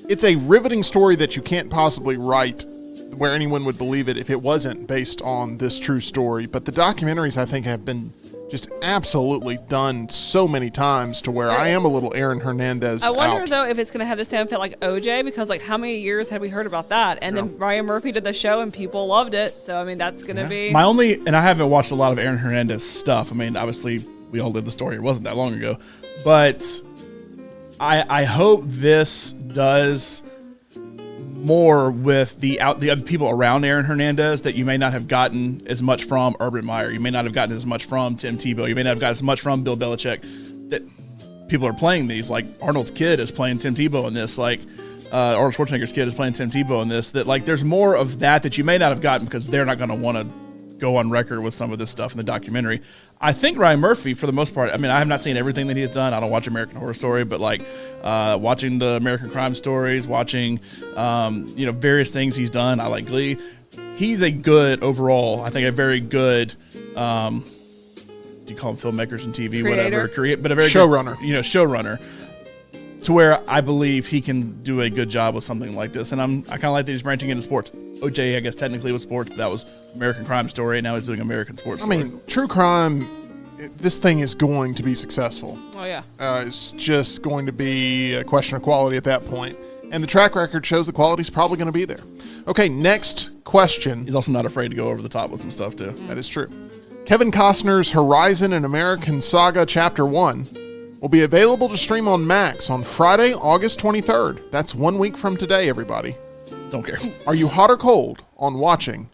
It's a riveting story that you can't possibly write where anyone would believe it if it wasn't based on this true story. But the documentaries, I think, have been just absolutely done so many times to where I am a little Aaron Hernandez I wonder, out. though, if it's going to have the same effect like OJ, because, like, how many years had we heard about that? And then Ryan Murphy did the show, and people loved it. So, I mean, that's going to be... And I haven't watched a lot of Aaron Hernandez stuff. I mean, obviously, we all did the story. It wasn't that long ago. But I hope this does more with the other people around Aaron Hernandez that you may not have gotten as much from Urban Meyer. You may not have gotten as much from Tim Tebow. You may not have gotten as much from Bill Belichick. That people are playing these. Like Arnold's kid is playing Tim Tebow in this. Like Arnold Schwarzenegger's kid is playing Tim Tebow in this. That like there's more of that you may not have gotten because they're not going to want to go on record with some of this stuff in the documentary. I think Ryan Murphy, for the most part, I mean, I have not seen everything that he has done. I don't watch American Horror Story, but like watching the American Crime Stories, watching various things he's done. I like Glee. He's a good overall. I think a very good. Do you call them filmmakers and TV, Creator. whatever? But a very Showrunner. Good, showrunner. to where I believe he can do a good job with something like this. And I kind of like that he's branching into sports. OJ, I guess, technically was sports, but that was American Crime Story, and now he's doing American sports story. I mean, true crime, this thing is going to be successful. Oh, yeah. It's just going to be a question of quality at that point. And the track record shows the quality's probably going to be there. Okay, next question. He's also not afraid to go over the top with some stuff, too. That is true. Kevin Costner's Horizon and American Saga Chapter 1 will be available to stream on Max on Friday, August 23rd. That's 1 week from today, everybody. Don't care. Are you hot or cold on watching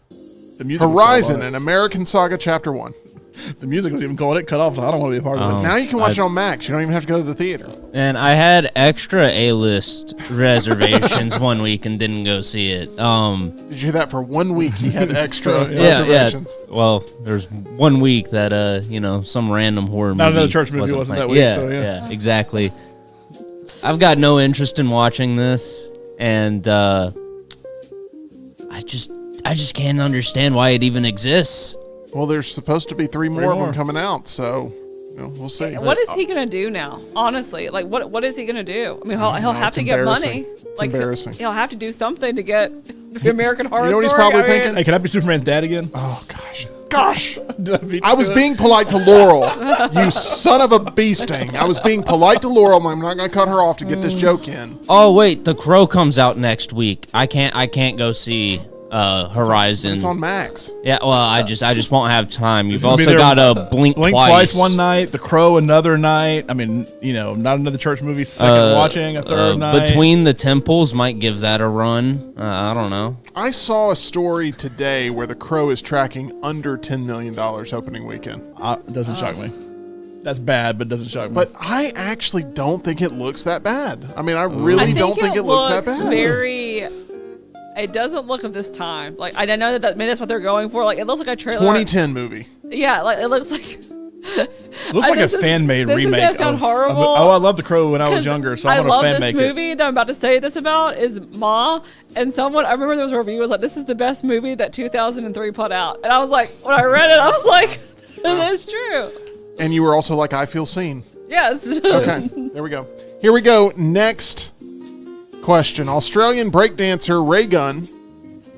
The music was Horizon cold on and American Saga Chapter 1? it. The music was even called. It cut off, so I don't want to be a part of it. Now you can watch it on Max. You don't even have to go to the theater. And I had extra A-list reservations 1 week and didn't go see it. Did you hear that? For 1 week, he had extra Yeah. reservations. Well, there's 1 week that some random horror movie. Not another church movie wasn't that week, Yeah, so yeah. exactly. I've got no interest in watching this, and I just can't understand why it even exists. Well, there's supposed to be three more of them coming out, so we'll see. What is he gonna do now? Honestly, like what is he gonna do? I mean, he'll have it's to get money. embarrassing. It's Like embarrassing. he'll have to do something to get the American Horror You know what he's Story. probably I mean, thinking? Hey, can I be Superman's dad again? Oh, gosh. Did I beat I you was to it? being polite to Laurel, you son of a bee sting. I was being polite to Laurel. I'm not going to cut her off to get this joke in. Oh wait, The Crow comes out next week. I can't go see Horizon. It's on Max. Yeah, well, I just won't have time. You've gonna be also there- got to Blink twice one night, The Crow another night. I mean, not another church movie second watching, a third night. Between the Temples might give that a run. I don't know. I saw a story today where The Crow is tracking under $10 million opening weekend. Doesn't shock me. That's bad, but doesn't shock me. But I actually don't think it looks that bad. I mean, I really don't think it looks that bad. It doesn't look of this time. Like I know that maybe that's what they're going for. Like it looks like a trailer. 2010 movie. Yeah, like it looks like. It looks like a fan-made this remake. This is gonna sound horrible. I love The Crow when I was younger, so I want to fan make it. I love this movie that I'm about to say this about is Ma, and someone I remember there was a review was like, "This is the best movie that 2003 put out," and I was like, when I read it, I was like, "It is true." And you were also like, I feel seen. Yes. Okay, there we go. Here we go. Next question. Australian breakdancer Ray Gunn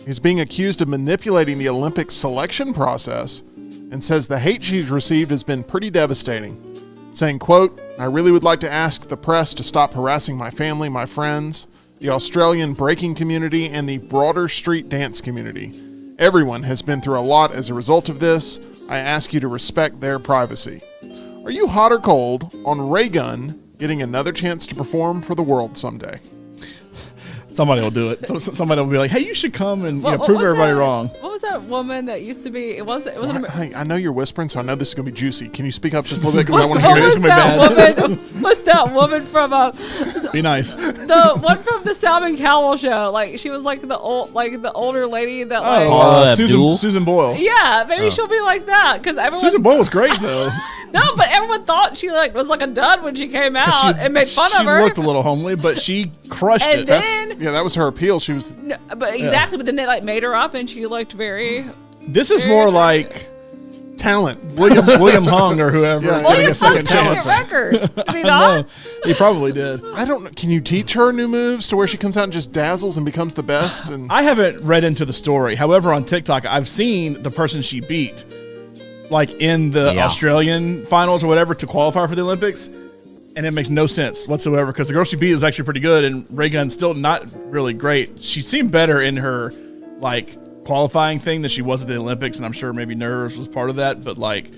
is being accused of manipulating the Olympic selection process and says the hate she's received has been pretty devastating. Saying, quote, "I really would like to ask the press to stop harassing my family, my friends, the Australian breaking community, and the broader street dance community. Everyone has been through a lot as a result of this. I ask you to respect their privacy." Are you hot or cold on Ray Gunn getting another chance to perform for the world someday? Somebody will do it. Somebody will be like, "Hey, you should come and What prove was everybody that- wrong." What was that woman that used to be? It wasn't. Hey, I know you're whispering, so I know this is going to be juicy. Can you speak up just a little bit because I want to What hear was it? It's gonna be that woman? What's that woman from Be nice. the one from the Simon Cowell show? Like she was like the older lady that like. Oh, Abdul? Susan Boyle. Yeah, maybe she'll be like that because everyone. Susan Boyle was great though. No, but everyone thought she like was like a dud when she came out and made fun of her. She looked a little homely, but she crushed And it. then- Yeah, that was her appeal. She was. No, but exactly, but then they like made her up and she looked very. This is very more attractive. like talent. William Hung or whoever. Yeah, getting William a second Hung set chance. a record. Did he No, not? he probably did. I don't know. Can you teach her new moves to where she comes out and just dazzles and becomes the best? And I haven't read into the story. However, on TikTok, I've seen the person she beat, like in the Australian finals or whatever, to qualify for the Olympics, and it makes no sense whatsoever because the girl she beat is actually pretty good, and Ray Gunn's still not really great. She seemed better in her like qualifying thing than she was at the Olympics, and I'm sure maybe nerves was part of that, but like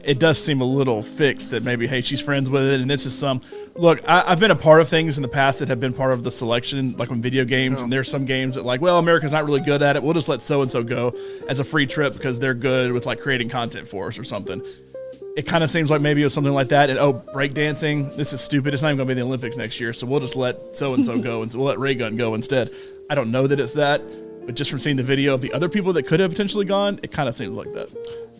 it does seem a little fixed that maybe, hey, she's friends with it, and this is some. Look, I've been a part of things in the past that have been part of the selection, like on video games, and there's some games that like, well, America's not really good at it. We'll just let so-and-so go as a free trip because they're good with like creating content for us or something. It kind of seems like maybe it was something like that. And breakdancing, this is stupid. It's not even going to be the Olympics next year, so we'll just let so-and-so go, and we'll let Ray Gunn go instead. I don't know that it's that, but just from seeing the video of the other people that could have potentially gone, it kind of seems like that.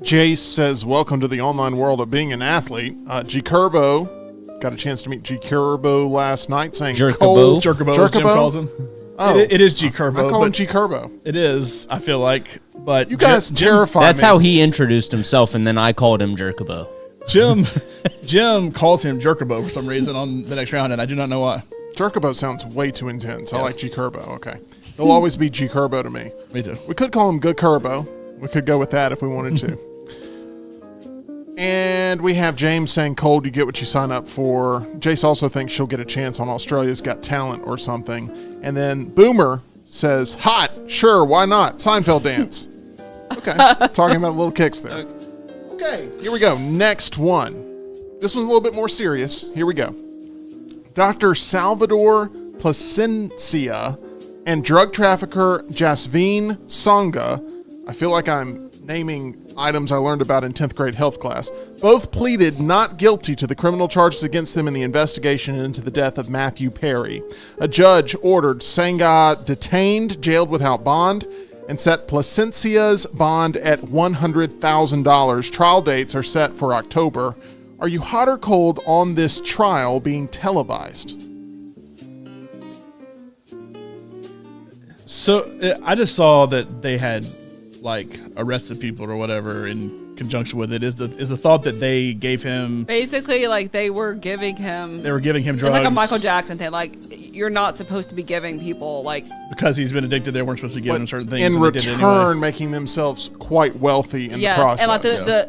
Jace says, "Welcome to the online world of being an athlete." G Curbo. Got a chance to meet G Curbo last night, saying Jerkabo. Jerkabo, as Jim calls him. Oh, it is G Curbo. I call him G Curbo. It is, I feel like. But You guys terrify me. That's how he introduced himself, and then I called him Jerkabo. Jim calls him Jerkabo for some reason on the next round, and I do not know why. Jerkabo sounds way too intense. I like G Curbo. Okay. He'll always be G Curbo to me. Me too. We could call him Good Curbo. We could go with that if we wanted to. And we have James saying, Cold, you get what you sign up for. Jace also thinks she'll get a chance on Australia's Got Talent or something. And then Boomer says, hot, sure, why not? Seinfeld dance. Okay. Talking about little kicks there. Okay, here we go. Next one. This one's a little bit more serious. Here we go. Dr. Salvador Placencia and drug trafficker Jasveen Sangha, I feel like I'm naming items I learned about in 10th grade health class, both pleaded not guilty to the criminal charges against them in the investigation into the death of Matthew Perry. A judge ordered Sangha detained, jailed without bond, and set Placencia's bond at $100,000. Trial dates are set for October. Are you hot or cold on this trial being televised? So I just saw that they had like arrested people or whatever in conjunction with it. Is the thought that they gave him basically like they were giving him drugs? It's like a Michael Jackson thing. Like you're not supposed to be giving people like because he's been addicted. They weren't supposed to be giving him certain things. In return, making themselves quite wealthy in the process. And like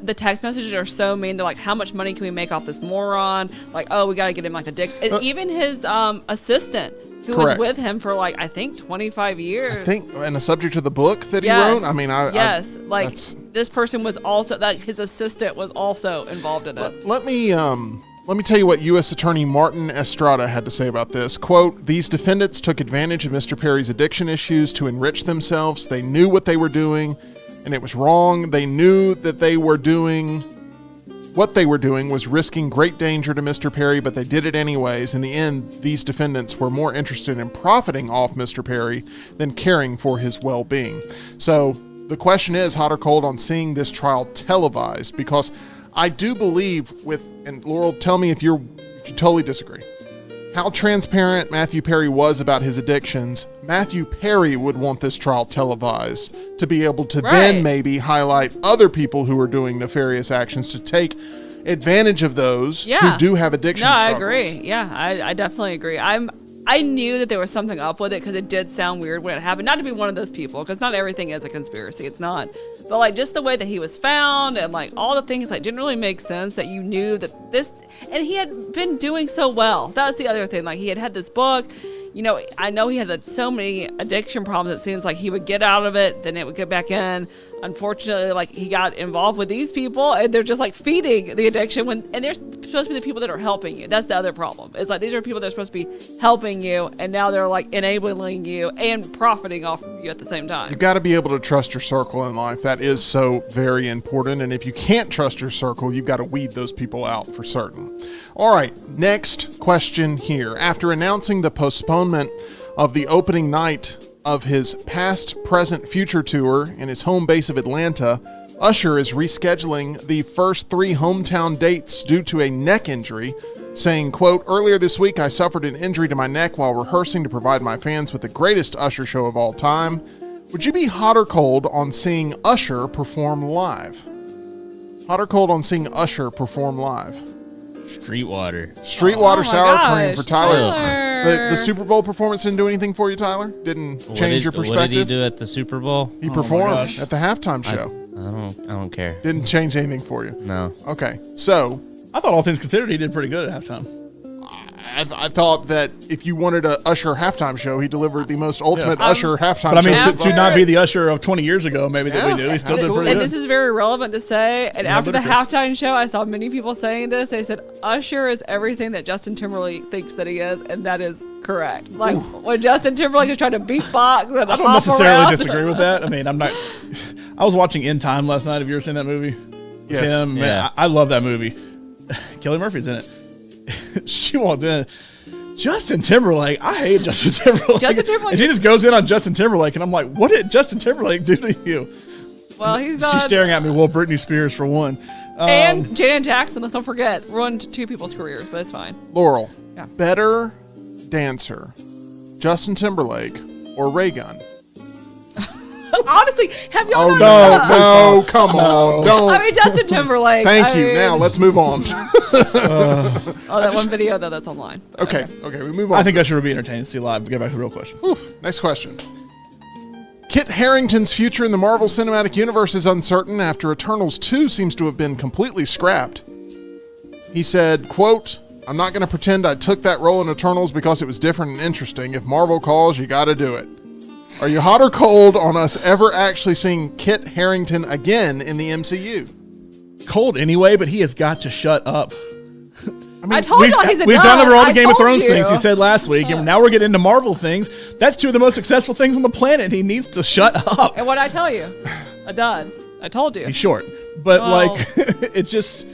the text messages are so mean. They're like, how much money can we make off this moron? Like, oh, we got to get him like addicted. And even his assistant, who was with him for like I think 25 years. I think, and a subject of the book that he wrote. I mean, this person was also that his assistant was also involved in it. Let me tell you what U.S. Attorney Martin Estrada had to say about this. Quote, these defendants took advantage of Mr. Perry's addiction issues to enrich themselves. They knew what they were doing, and it was wrong. They knew that what they were doing was risking great danger to Mr. Perry, but they did it anyways. In the end, these defendants were more interested in profiting off Mr. Perry than caring for his well-being. So the question is, hot or cold on seeing this trial televised? Because I do believe and Laurel, tell me if you totally disagree, how transparent Matthew Perry was about his addictions. Matthew Perry would want this trial televised to be able to then maybe highlight other people who are doing nefarious actions to take advantage of those who do have addiction struggles. I agree. Yeah, I definitely agree. I knew that there was something up with it because it did sound weird when it happened. Not to be one of those people, because not everything is a conspiracy. It's not. But like just the way that he was found and like all the things like didn't really make sense that you knew that this, and he had been doing so well. That was the other thing. Like he had this book. You know, I know he had so many addiction problems. It seems like he would get out of it, then it would get back in. Unfortunately, like he got involved with these people, and they're just like feeding the addiction and they're supposed to be the people that are helping you. That's the other problem. It's like these are people that are supposed to be helping you, and now they're like enabling you and profiting off of you at the same time. You've got to be able to trust your circle in life. That is so very important. And if you can't trust your circle, you've got to weed those people out for certain. All right, next question here. After announcing the postponement of the opening night of his Past, Present, Future tour in his home base of Atlanta, Usher is rescheduling the first 3 hometown dates due to a neck injury, saying, quote, earlier this week I suffered an injury to my neck while rehearsing to provide my fans with the greatest Usher show of all time. Would you be hot or cold on seeing Usher perform live? Hot or cold on seeing Usher perform live? Streetwater Sour cream for Tyler. The Super Bowl performance didn't do anything for you, Tyler? Didn't change your perspective? What did he do at the Super Bowl? He performed at the halftime show. I don't care. Didn't change anything for you? No. Okay, so I thought all things considered, he did pretty good at halftime. I thought that if you wanted a Usher halftime show, he delivered the most ultimate Usher halftime show. But I mean, to not be the Usher of 20 years ago, maybe that we knew, he still did pretty good. And this is very relevant to say. And after the halftime show, I saw many people saying this. They said, Usher is everything that Justin Timberlake thinks that he is, and that is correct. Like, when Justin Timberlake is trying to beatbox and I don't necessarily disagree with that. I mean, I was watching In Time last night. Have you ever seen that movie? Yes. Him, yeah. Man, I love that movie. Kelly Murphy's in it. She walked in. Justin Timberlake. I hate Justin Timberlake. And she just goes in on Justin Timberlake, and I'm like, what did Justin Timberlake do to you? Well, he's not. She's staring at me. Well, Britney Spears for one. And Janet Jackson, let's don't forget, ruined 2 people's careers, but it's fine. Laurel, better dancer, Justin Timberlake or Ray Gun? Honestly, have y'all Oh not no, come on, don't. I mean, Justin Timberlake. Thank you. Now let's move on. that one video though that's online. But Okay, we move on. I think that should be entertaining to see live. But get back to the real question. Next question. Kit Harington's future in the Marvel Cinematic Universe is uncertain after Eternals 2 seems to have been completely scrapped. He said, quote, "I'm not going to pretend I took that role in Eternals because it was different and interesting. If Marvel calls, you got to do it." Are you hot or cold on us ever actually seeing Kit Harington again in the MCU? Cold anyway, but he has got to shut up. I told y'all he's a We've done over all the I Game of told Thrones you. things he said last week, and now we're getting into Marvel things. That's two of the most successful things on the planet. He needs to shut up. And what I tell you, a dud. I told you. He's short, but Well- like, it's just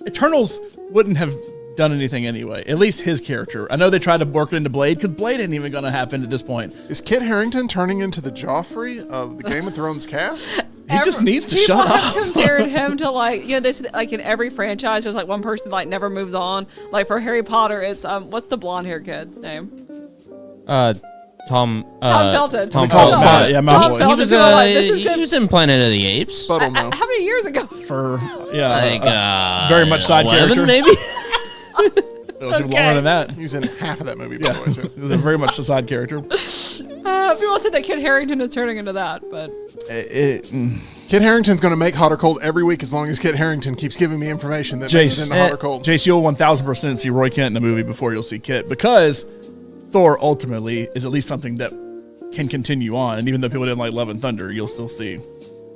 Eternals wouldn't have done anything anyway. At least his character. I know they tried to work it into Blade because Blade ain't even going to happen at this point. Is Kit Harington turning into the Joffrey of the Game of Thrones cast? He just needs to People shut have up. compared him to this like in every franchise. There's like one person that like never moves on. Like for Harry Potter, it's what's the blonde haired kid's name? Tom Felton. Tom Tom Felton. Felton. Yeah, my Tom boy. Felton. He was People are like, this is he good. was in Planet of the Apes. Subtle no. How many years ago? For Like very much side 11 character. maybe. It was even longer than that. He was in half of that movie, by the way, too. It was very much a side character. People said that Kit Harington is turning into that, but Kit Harington's going to make Hot or Cold every week as long as Kit Harington keeps giving me information that makes it into Hot or Cold. Jace, you'll 1,000% see Roy Kent in the movie before you'll see Kit, because Thor ultimately is at least something that can continue on. And even though people didn't like Love and Thunder, you'll still see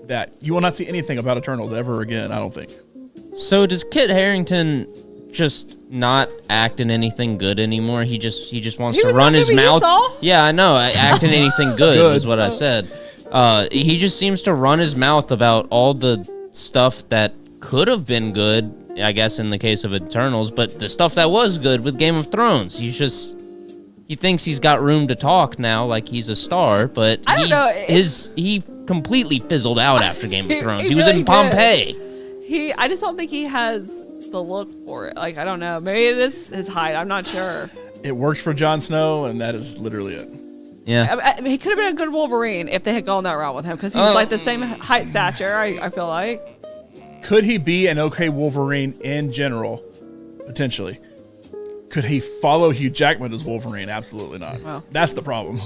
that. You will not see anything about Eternals ever again, I don't think. So does Kit Harington just not act in anything good anymore? He just wants He to was run in his the movie you mouth. saw? Yeah, I know. Act in anything good, Good. was what I said. He just seems to run his mouth about all the stuff that could have been good, I guess in the case of Eternals, but the stuff that was good with Game of Thrones. He thinks he's got room to talk now, like he's a star, but I don't know. he completely fizzled out after Game of Thrones. he He was really in Pompeii. I just don't think he has the look for it. Like I don't know. Maybe it is his height. I'm not sure. It works for Jon Snow, and that is literally it. Yeah. I mean, he could have been a good Wolverine if they had gone that route with him because he was like the same height stature. I feel like. Could he be an okay Wolverine in general? Potentially. Could he follow Hugh Jackman as Wolverine? Absolutely not. Well. That's the problem.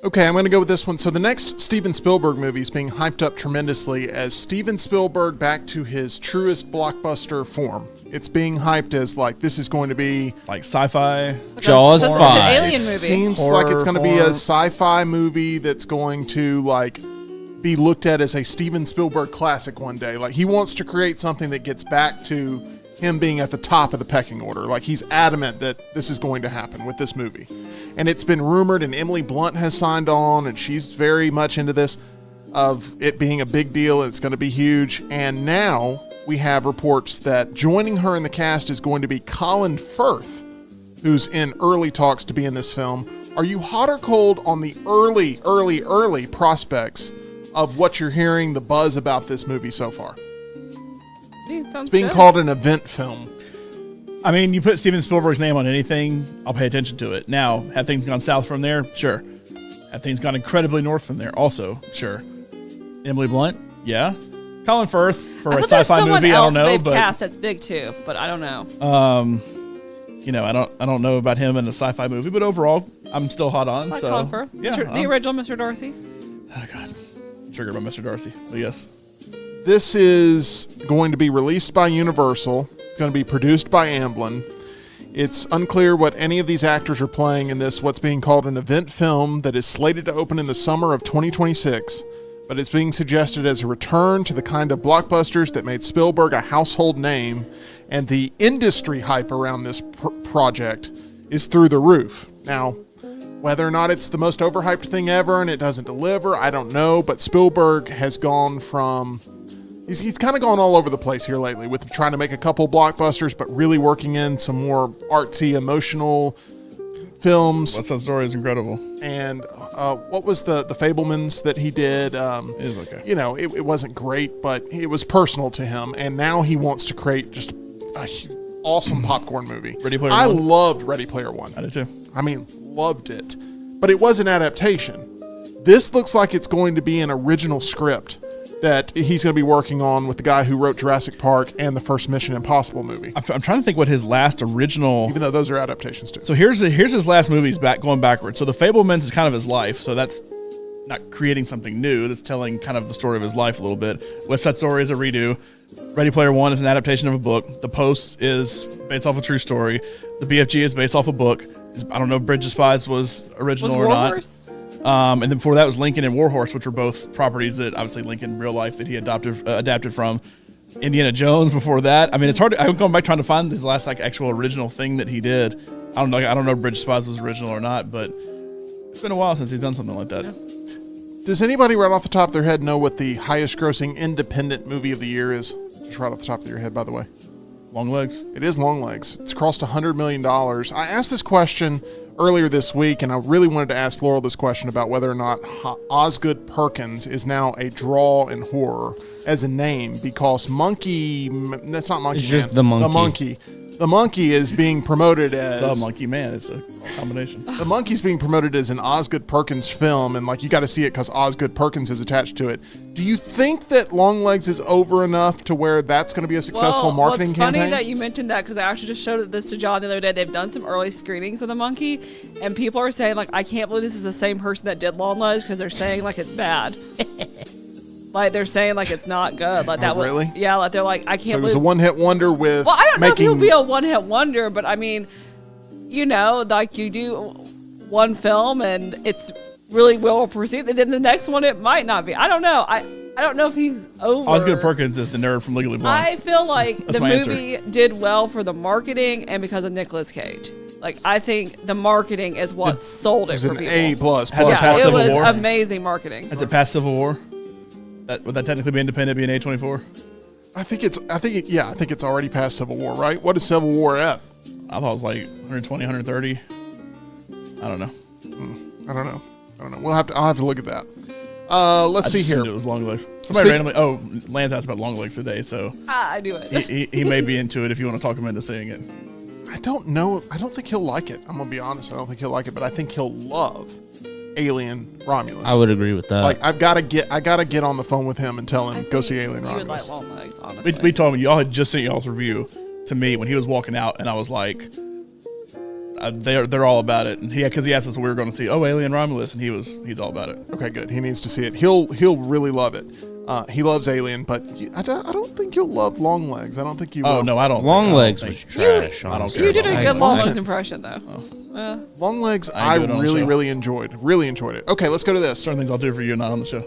Okay, I'm going to go with this one. So the next Steven Spielberg movie is being hyped up tremendously as Steven Spielberg back to his truest blockbuster form. It's being hyped as like this is going to be. Like sci-fi. It's like Jaws it's an 5. alien It movie. seems Horror like it's going to be a form. sci-fi movie that's going to like be looked at as a Steven Spielberg classic one day. Like he wants to create something that gets back to him being at the top of the pecking order. Like he's adamant that this is going to happen with this movie. And it's been rumored, and Emily Blunt has signed on, and she's very much into this, of it being a big deal, and it's going to be huge. And now we have reports that joining her in the cast is going to be Colin Firth, who's in early talks to be in this film. Are you hot or cold on the early prospects of what you're hearing, the buzz about this movie so far? Sounds It's being good. called an event film. I mean, you put Steven Spielberg's name on anything, I'll pay attention to it. Now, have things gone south from there? Sure. Have things gone incredibly north from there? Also, sure. Emily Blunt? Yeah. Colin Firth for I a thought there's sci-fi someone movie, I else don't know, they've but cast that's big too, but I don't know. you know, I don't know about him in a sci-fi movie, but overall, I'm still hot on. Like so Colin Firth, yeah, the original Mr. Darcy. oh god, triggered by Mr. Darcy. But yes, This is going to be released by Universal. It's going to be produced by Amblin. It's unclear what any of these actors are playing in this, what's being called an event film that is slated to open in the summer of 2026, but it's being suggested as a return to the kind of blockbusters that made Spielberg a household name, and the industry hype around this project is through the roof. Now, whether or not it's the most overhyped thing ever and it doesn't deliver, I don't know, but Spielberg has gone from... He's kind of gone all over the place here lately with trying to make a couple blockbusters, but really working in some more artsy, emotional films. West Side Story is incredible. And what was the Fablemans that he did? It is okay. You know, it wasn't great, but it was personal to him. And now he wants to create just a awesome popcorn movie. Ready Player I One? loved Ready Player One. I did too. I mean, loved it. But it was an adaptation. This looks like it's going to be an original script that he's going to be working on with the guy who wrote Jurassic Park and the first Mission Impossible movie. I'm trying to think what his last original. Even though those are adaptations too. So here's his last movies going backwards. So The Fabelmans is kind of his life. So that's not creating something new. That's telling kind of the story of his life a little bit. West Side Story is a redo. Ready Player One is an adaptation of a book. The Post is based off a true story. The BFG is based off a book. I don't know if Bridge of Spies was original or not. Warhorse? And then before that was Lincoln and Warhorse, which were both properties that obviously Lincoln in real life that he adapted from. Indiana Jones before that. I mean, it's hard. I'm going back trying to find his last actual original thing that he did. I don't know if Bridge of Spies was original or not, but it's been a while since he's done something like that. Yeah. Does anybody right off the top of their head know what the highest grossing independent movie of the year is? Just right off the top of your head, by the way. Long Legs. It is Long Legs. It's crossed $100 million. I asked this question earlier this week, and I really wanted to ask Laurel this question about whether or not Osgood Perkins is now a draw in horror as a name, because Monkey, that's not Monkey It's Man. just the monkey. The monkey is being promoted as... The Monkey Man. It's a combination. The monkey's being promoted as an Osgood Perkins film, and you got to see it because Osgood Perkins is attached to it. Do you think that Long Legs is over enough to where that's going to be a successful marketing campaign? It's funny that you mentioned that, because I actually just showed this to John the other day. They've done some early screenings of The Monkey, and people are saying, I can't believe this is the same person that did Long Legs, because they're saying, it's bad. They're saying, it's not good. Really? Yeah, they're I can't believe... So it was a one-hit wonder with Well, I don't know if he'll be a one-hit wonder, but I mean, you do one film and it's really well received, and then the next one it might not be. I don't know. I don't know if he's over. Osgood Perkins is the nerd from Legally Blonde. I feel like That's the my movie did well for the marketing and because of Nicolas Cage. I think the marketing is what sold it It was for an people. A++. Has it Yeah, passed it Civil was War? amazing marketing. Has it passed Civil War? Would that technically be independent, be an A24? I think it's already past Civil War, right? What is Civil War at? I thought it was 120, 130. I don't know. I don't know. I'll have to look at that. Let's see here. It was Long Legs. Somebody randomly. Oh, Lance asked about Long Legs today, so I do it. he may be into it if you want to talk him into seeing it. I don't know. I don't think he'll like it. I'm gonna be honest. I don't think he'll like it, but I think he'll love Alien Romulus. I would agree with that. I gotta get on the phone with him and tell him go see Alien You would Romulus. like Long Legs, honestly. We told him y'all had just sent y'all's review to me when he was walking out, and I was like, they're all about it. And because he asked us what we were going to see. Oh, Alien Romulus, and he's all about it. Okay, good. He needs to see it. He'll really love it. He loves Alien, but I don't think you'll love Long Legs. I don't think you will. Oh no, I don't. Long Legs think- was trash. I don't care. You did a about good that. Long Legs impression, though. Long Legs, I I do it on the show. really enjoyed. Really enjoyed it. Okay, let's go to this. Certain things I'll do for you, not on the show.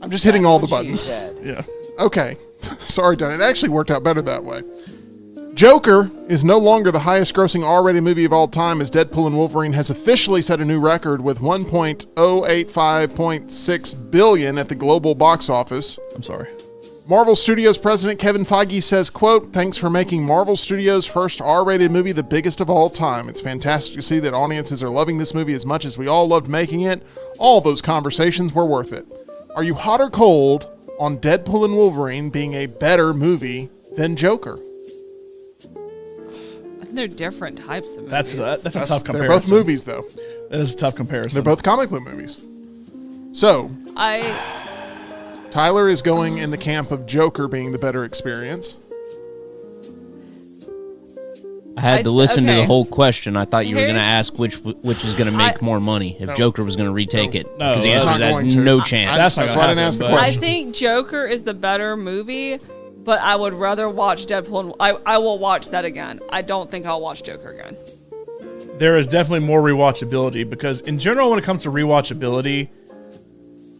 I'm just hitting all the buttons. Yeah. Okay. Sorry, Don. It actually worked out better that way. Joker is no longer the highest grossing R-rated movie of all time, as Deadpool and Wolverine has officially set a new record with $1.085.6 billion at the global box office. I'm sorry. Marvel Studios president Kevin Feige says, quote, "Thanks for making Marvel Studios' first R-rated movie the biggest of all time. It's fantastic to see that audiences are loving this movie as much as we all loved making it. All those conversations were worth it. Are you hot or cold on Deadpool and Wolverine being a better movie than Joker?" I think they're different types of movies. That's a tough comparison. They're both movies, though. That is a tough comparison. They're both comic book movies. So, Tyler is going in the camp of Joker being the better experience. I had to listen to the okay. whole question. I thought you were going to Here's- ask which is going to make more money, if Joker was going to retake it. No, Because the it's answer not is going that's to. no chance. That's not That's gonna why I didn't happen, ask the but- question. I think Joker is the better movie, but I would rather watch Deadpool. I will watch that again. I don't think I'll watch Joker again. There is definitely more rewatchability because in general, when it comes to rewatchability,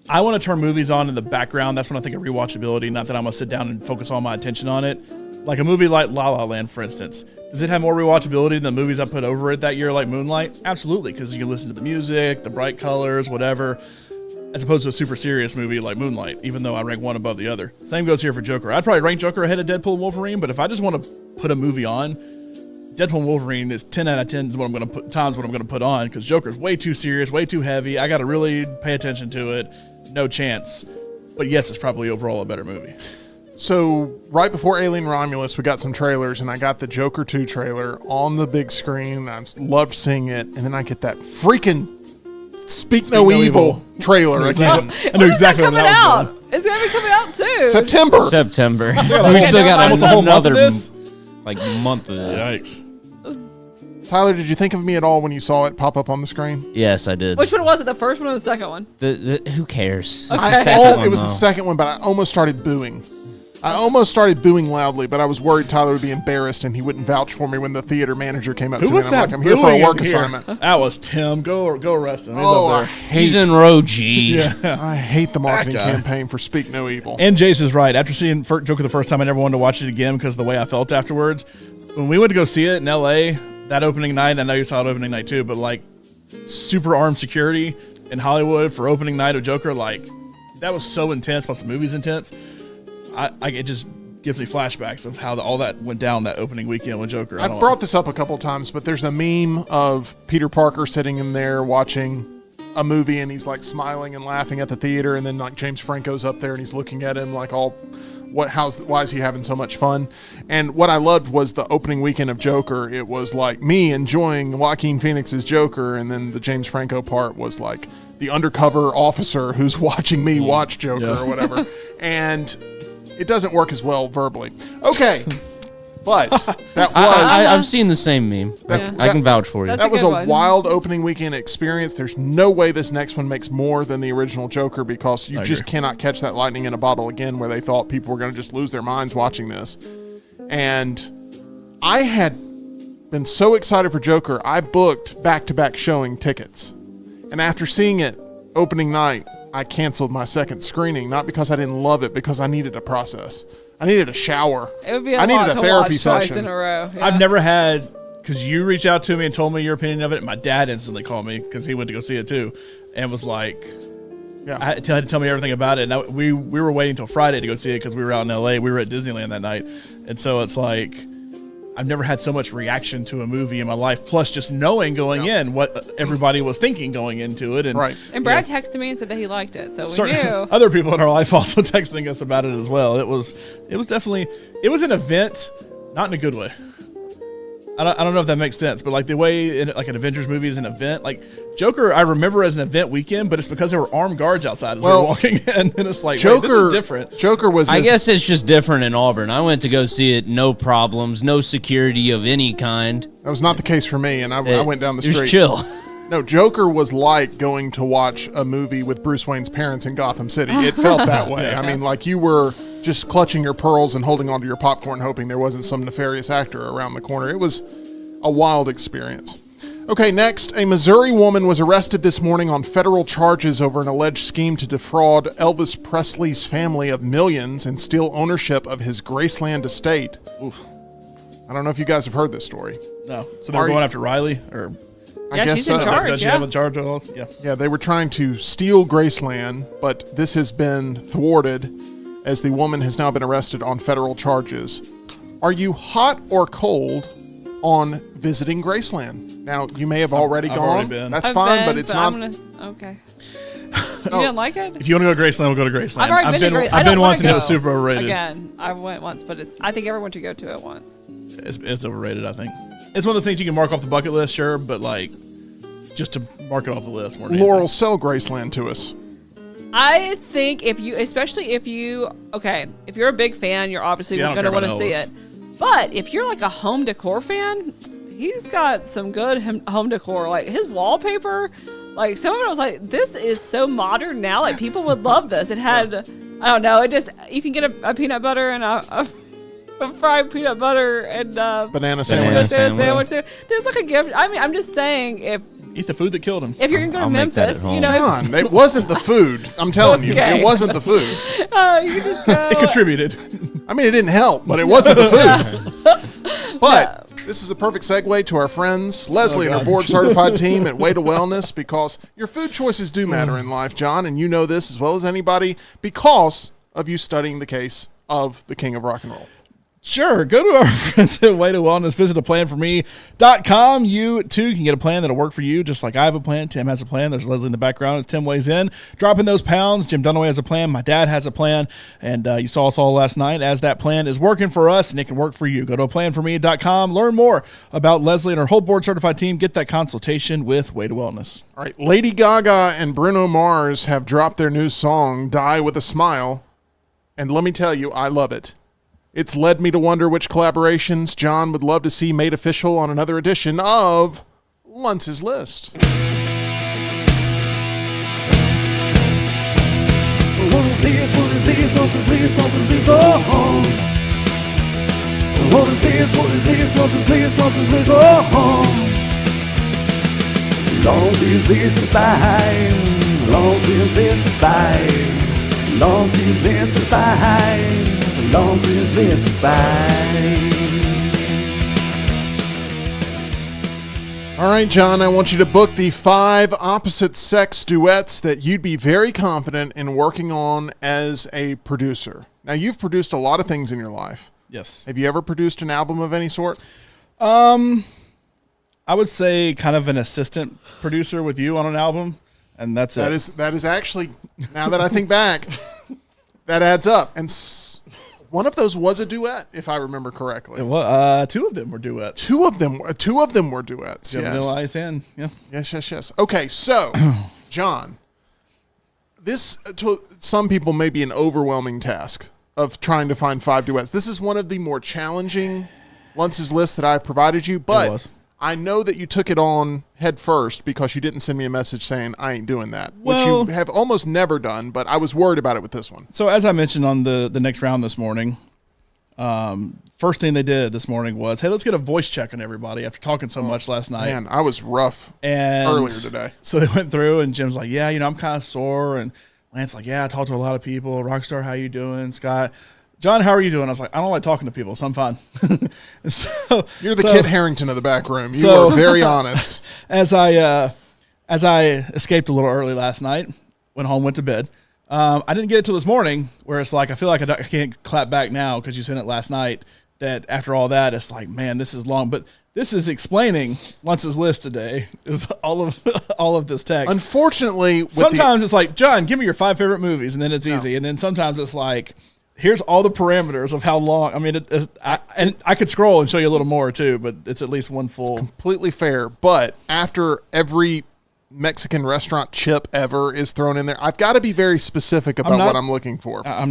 I want to turn movies on in the background. That's when I think of rewatchability, not that I'm going to sit down and focus all my attention on it. Like a movie like La La Land, for instance. Does it have more rewatchability than the movies I put over it that year, like Moonlight? Absolutely, because you can listen to the music, the bright colors, whatever, as opposed to a super serious movie like Moonlight, even though I rank one above the other. Same goes here for Joker. I'd probably rank Joker ahead of Deadpool and Wolverine, but if I just want to put a movie on, Deadpool and Wolverine is 10 out of 10 is what I'm going to put on, because Joker's way too serious, way too heavy. I got to really pay attention to it. No chance. But yes, it's probably overall a better movie. So right before Alien Romulus, we got some trailers, and I got the Joker 2 trailer on the big screen. I loved seeing it, and then I get that freaking Speak No Evil trailer again. I know exactly when that was going. It's gonna be coming out soon. September. We Okay, still got almost a whole month of another this. month of this. Yikes. Tyler, did you think of me at all when you saw it pop up on the screen? Yes, I did. Which one was it? The first one or the second one? Who cares? Okay. It's the second one, It was the though. second one, but I almost started booing. I almost started booing loudly, but I was worried Tyler would be embarrassed and he wouldn't vouch for me when the theater manager came up Who to me. was And I'm that? like, I'm here for a booing work in here? assignment. That was Tim. Go arrest him. He's Oh, up I there. He's hate, in row G. I hate the marketing guy. campaign for Speak No Evil. And Jace is right. After seeing Joker the first time, I never wanted to watch it again because of the way I felt afterwards. When we went to go see it in L.A. that opening night, I know you saw it opening night too, but like super armed security in Hollywood for opening night of Joker, like that was so intense. Plus the movie's intense. It just gives me flashbacks of how all that went down that opening weekend with Joker. I've brought this up a couple times, but there's a meme of Peter Parker sitting in there watching a movie and he's like smiling and laughing at the theater, and then like James Franco's up there and he's looking at him like why is he having so much fun? And what I loved was the opening weekend of Joker. It was like me enjoying Joaquin Phoenix's Joker, and then the James Franco part was like the undercover officer who's watching me watch Joker or whatever. And it doesn't work as well verbally. Okay. But that was... I've seen the same meme. That- I can vouch for you. That's That was good a one. wild opening weekend experience. There's no way this next one makes more than the original Joker, because you just cannot catch that lightning in a bottle again, where they thought people were going to just lose their minds watching this. And I had been so excited for Joker, I booked back-to-back showing tickets. And after seeing it opening night, I canceled my second screening, not because I didn't love it, because I needed a process. I needed a shower. It would be a I needed lot a to therapy watch twice session. in a row. Yeah. I've never had, because you reached out to me and told me your opinion of it. My dad instantly called me because he went to go see it too, and was like, Yeah. I had to tell me everything about it. And we were waiting until Friday to go see it because we were out in LA. We were at Disneyland that night, and so it's like I've never had so much reaction to a movie in my life. Plus, just knowing going in what everybody was thinking going into it, and Right. And Brad texted me and said that he liked it, so we certain knew. other people in our life also texting us about it as well. It was definitely an event, not in a good way. I don't know if that makes sense, but like the way like an Avengers movie is an event, like Joker, I remember as an event weekend, but it's because there were armed guards outside as we were walking in, and it's like, Joker, wait, this is different. Joker was. I guess it's just different in Auburn. I went to go see it, no problems, no security of any kind. That was not the case for me, and I went down the It street. was chill. No, Joker was like going to watch a movie with Bruce Wayne's parents in Gotham City. It felt that way. I mean, like you were just clutching your pearls and holding onto your popcorn, hoping there wasn't some nefarious actor around the corner. It was a wild experience. Okay, next, a Missouri woman was arrested this morning on federal charges over an alleged scheme to defraud Elvis Presley's family of millions and steal ownership of his Graceland estate. Oof. I don't know if you guys have heard this story. No, so they're going after Riley, or I Yeah, guess she's in so. charge. does she yeah. have a charge at all? Yeah. Yeah, they were trying to steal Graceland, but this has been thwarted as the woman has now been arrested on federal charges. Are you hot or cold on visiting Graceland? Now, you may have already I've gone. already been. That's I've fine, been, but it's not. Okay. You didn't like it? If you want to go to Graceland, we'll go to Graceland. I've already been to Graceland. I've been once and it was super overrated. Again, I went once, but I think everyone should go to it once. It's overrated, I think. It's one of those things you can mark off the bucket list, sure, but like just to mark it off the list more than Laurel, anything. sell Graceland to us. I think if you're a big fan, you're obviously Yeah, I going don't to care want to about see it. But if you're like a home decor fan, he's got some good home decor. Like his wallpaper, like some of it, I was like, this is so modern now. Like people would love this. It had, I don't know, you can get a peanut butter and a fried peanut butter and Banana Banana sandwich. sandwich. there. There's like a gift. I mean, I'm just saying Eat the food that killed him. if you're gonna go to I'll make that Memphis, at you home. know, John, it wasn't the food. I'm telling you, Okay. it wasn't the food. you can just go. It contributed. I mean, it didn't help, but it wasn't the food. But this is a perfect segue to our friends, Leslie and her board certified team at Way to Wellness, because your food choices do matter in life, John, and you know this as well as anybody because of you studying the case of the King of Rock and Roll. Sure. Go to our friends at Way to Wellness. Visit aplanforme.com. You, too, can get a plan that'll work for you, just like I have a plan. Tim has a plan. There's Leslie in the background as Tim weighs in. Dropping those pounds. Jim Dunaway has a plan. My dad has a plan. And you saw us all last night as that plan is working for us, and it can work for you. Go to aplanforme.com. Learn more about Leslie and her whole board-certified team. Get that consultation with Way to Wellness. All right, Lady Gaga and Bruno Mars have dropped their new song, Die With a Smile. And let me tell you, I love it. It's led me to wonder which collaborations John would love to see made official on another edition of Luntz's List. What is this? What is this? Luntz's List, Luntz's List, oh. What is this? What is this? Luntz's List, Luntz's List, oh. Luntz's List to find. Luntz's List to find. Luntz's List to find. Luntz's List to find. All right, John, I want you to book the 5 opposite sex duets that you'd be very confident in working on as a producer. Now, you've produced a lot of things in your life. Yes. Have you ever produced an album of any sort? I would say kind of an assistant producer with you on an album, and that's it. That is actually, now that I think back, that adds up. And one of those was a duet, if I remember correctly. Well, 2 of them were duets. Two of them were duets. Yeah, Yes. Vanilla Ice and yeah. Yes. Okay, so John, this to some people may be an overwhelming task of trying to find 5 duets. This is one of the more challenging Luntz's List that I provided you, but I know that you took it on head first because you didn't send me a message saying I ain't doing that, which you have almost never done, but I was worried about it with this one. So as I mentioned on the next round this morning, first thing they did this morning was, hey, let's get a voice check on everybody after talking so much last night. Man, I was rough earlier today. So they went through, and Jim's like, yeah, I'm kind of sore. And Lance's like, yeah, I talked to a lot of people. Rockstar, how you doing? Scott, John, how are you doing? I was like, I don't like talking to people, so I'm fine. You're the Kit Harington of the back room. You are very honest. As I escaped a little early last night, went home, went to bed. I didn't get it till this morning, where it's like I feel like I can't clap back now because you sent it last night. That after all that, it's like, man, this is long. But this is explaining Luntz's List today. Is all of this text. Unfortunately, sometimes it's like, John, give me your 5 favorite movies, and then it's easy. And then sometimes it's like, here's all the parameters of how long. I mean, I could scroll and show you a little more too, but it's at least one full. It's completely fair. But after every Mexican restaurant chip ever is thrown in there, I've got to be very specific about what I'm looking for. I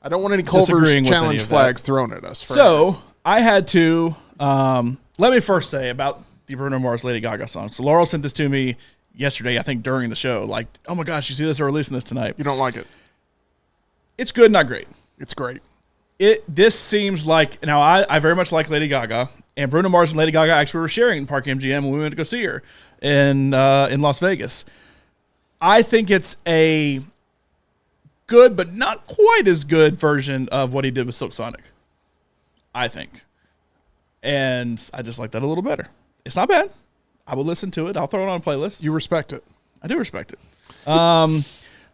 don't want any Culver's challenge flags thrown at us. So I had to, let me first say about the Bruno Mars Lady Gaga song. So Laurel sent this to me yesterday, I think during the show, like, oh my gosh, you see this? They're releasing this tonight. You don't like it? It's good, not great. It's great. This seems like, now I very much like Lady Gaga, and Bruno Mars and Lady Gaga actually were sharing Park MGM when we went to go see her in Las Vegas. I think it's a good, but not quite as good version of what he did with Silk Sonic, I think. And I just like that a little better. It's not bad. I will listen to it. I'll throw it on a playlist. You respect it. I do respect it.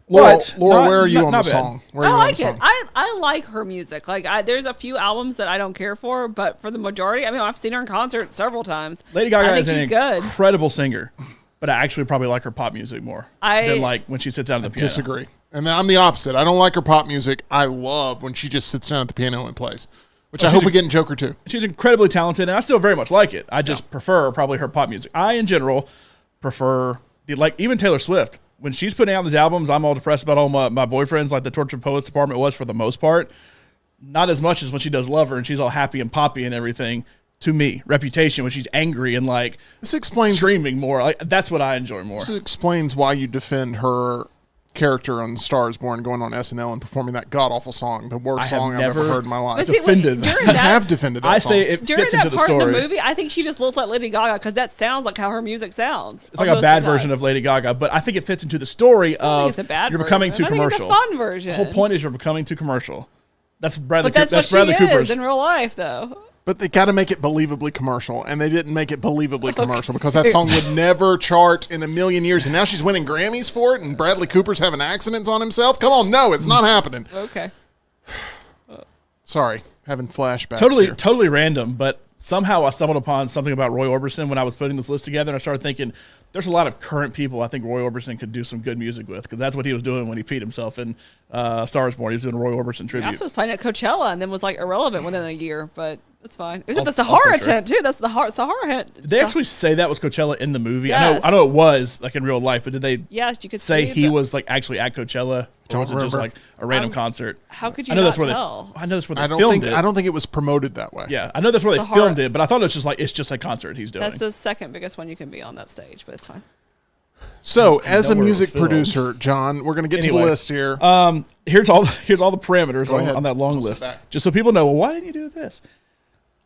Laura, where are you on the song? I like it. I like her music. Like, there's a few albums that I don't care for, but for the majority, I mean, I've seen her in concert several times. Lady Gaga is an incredible singer, but I actually probably like her pop music more than like when she sits down at the piano. Disagree. And I'm the opposite. I don't like her pop music. I love when she just sits down at the piano and plays, which I hope we get in Joker too. She's incredibly talented, and I still very much like it. I just prefer probably her pop music. I, in general, prefer even Taylor Swift. When she's putting out these albums, I'm all depressed about all my boyfriends, like the Tortured Poets Department was for the most part. Not as much as when she does Lover and she's all happy and poppy and everything. To me, Reputation, when she's angry and like this explains screaming more. Like, that's what I enjoy more. This explains why you defend her character on Star is Born going on SNL and performing that god-awful song, the worst song I've ever heard in my life. I have defended that I song. say it fits into the story. During that part of the movie, I think she just looks like Lady Gaga because that sounds like how her music sounds. It's like a bad version of Lady Gaga, but I think it fits into the story of you're becoming too commercial. It's a fun version. The whole point is you're becoming too commercial. That's Bradley. But that's Bradley what she Cooper's is in real life, though. But they got to make it believably commercial, and they didn't make it believably commercial because that song would never chart in a million years, and now she's winning Grammys for it, and Bradley Cooper's having accidents on himself. Come on, no, it's not happening. Okay. Sorry. having flashbacks. Totally random, but somehow I stumbled upon something about Roy Orbison when I was putting this list together, and I started thinking, there's a lot of current people I think Roy Orbison could do some good music with, because that's what he was doing when he peed himself in Star Is Born. He was doing a Roy Orbison tribute. He also was playing at Coachella and then was like irrelevant within a year, but that's fine. It was at the Also Sahara true. tent too. That's the Sahara tent. Did they actually say that was Coachella in the movie? Yes. I know it was like in real life, but did they Yes, you could say see he the- was like actually at Coachella, or Don't was it just remember. like a random concert? How could you I know not that's where tell? I know that's where they I don't filmed think it. I don't think it was promoted that way. Yeah, I know that's where they Sahara- filmed it, but I thought it was just like it's just a concert he's doing. That's the second biggest one you can be on that stage, but it's fine. So, as a know where it was music filmed. producer, John, we're going to get to Anyway, the list here. Here's all the parameters Go ahead. on that long I'll sit list, back. just so people know. Well, why didn't you do this?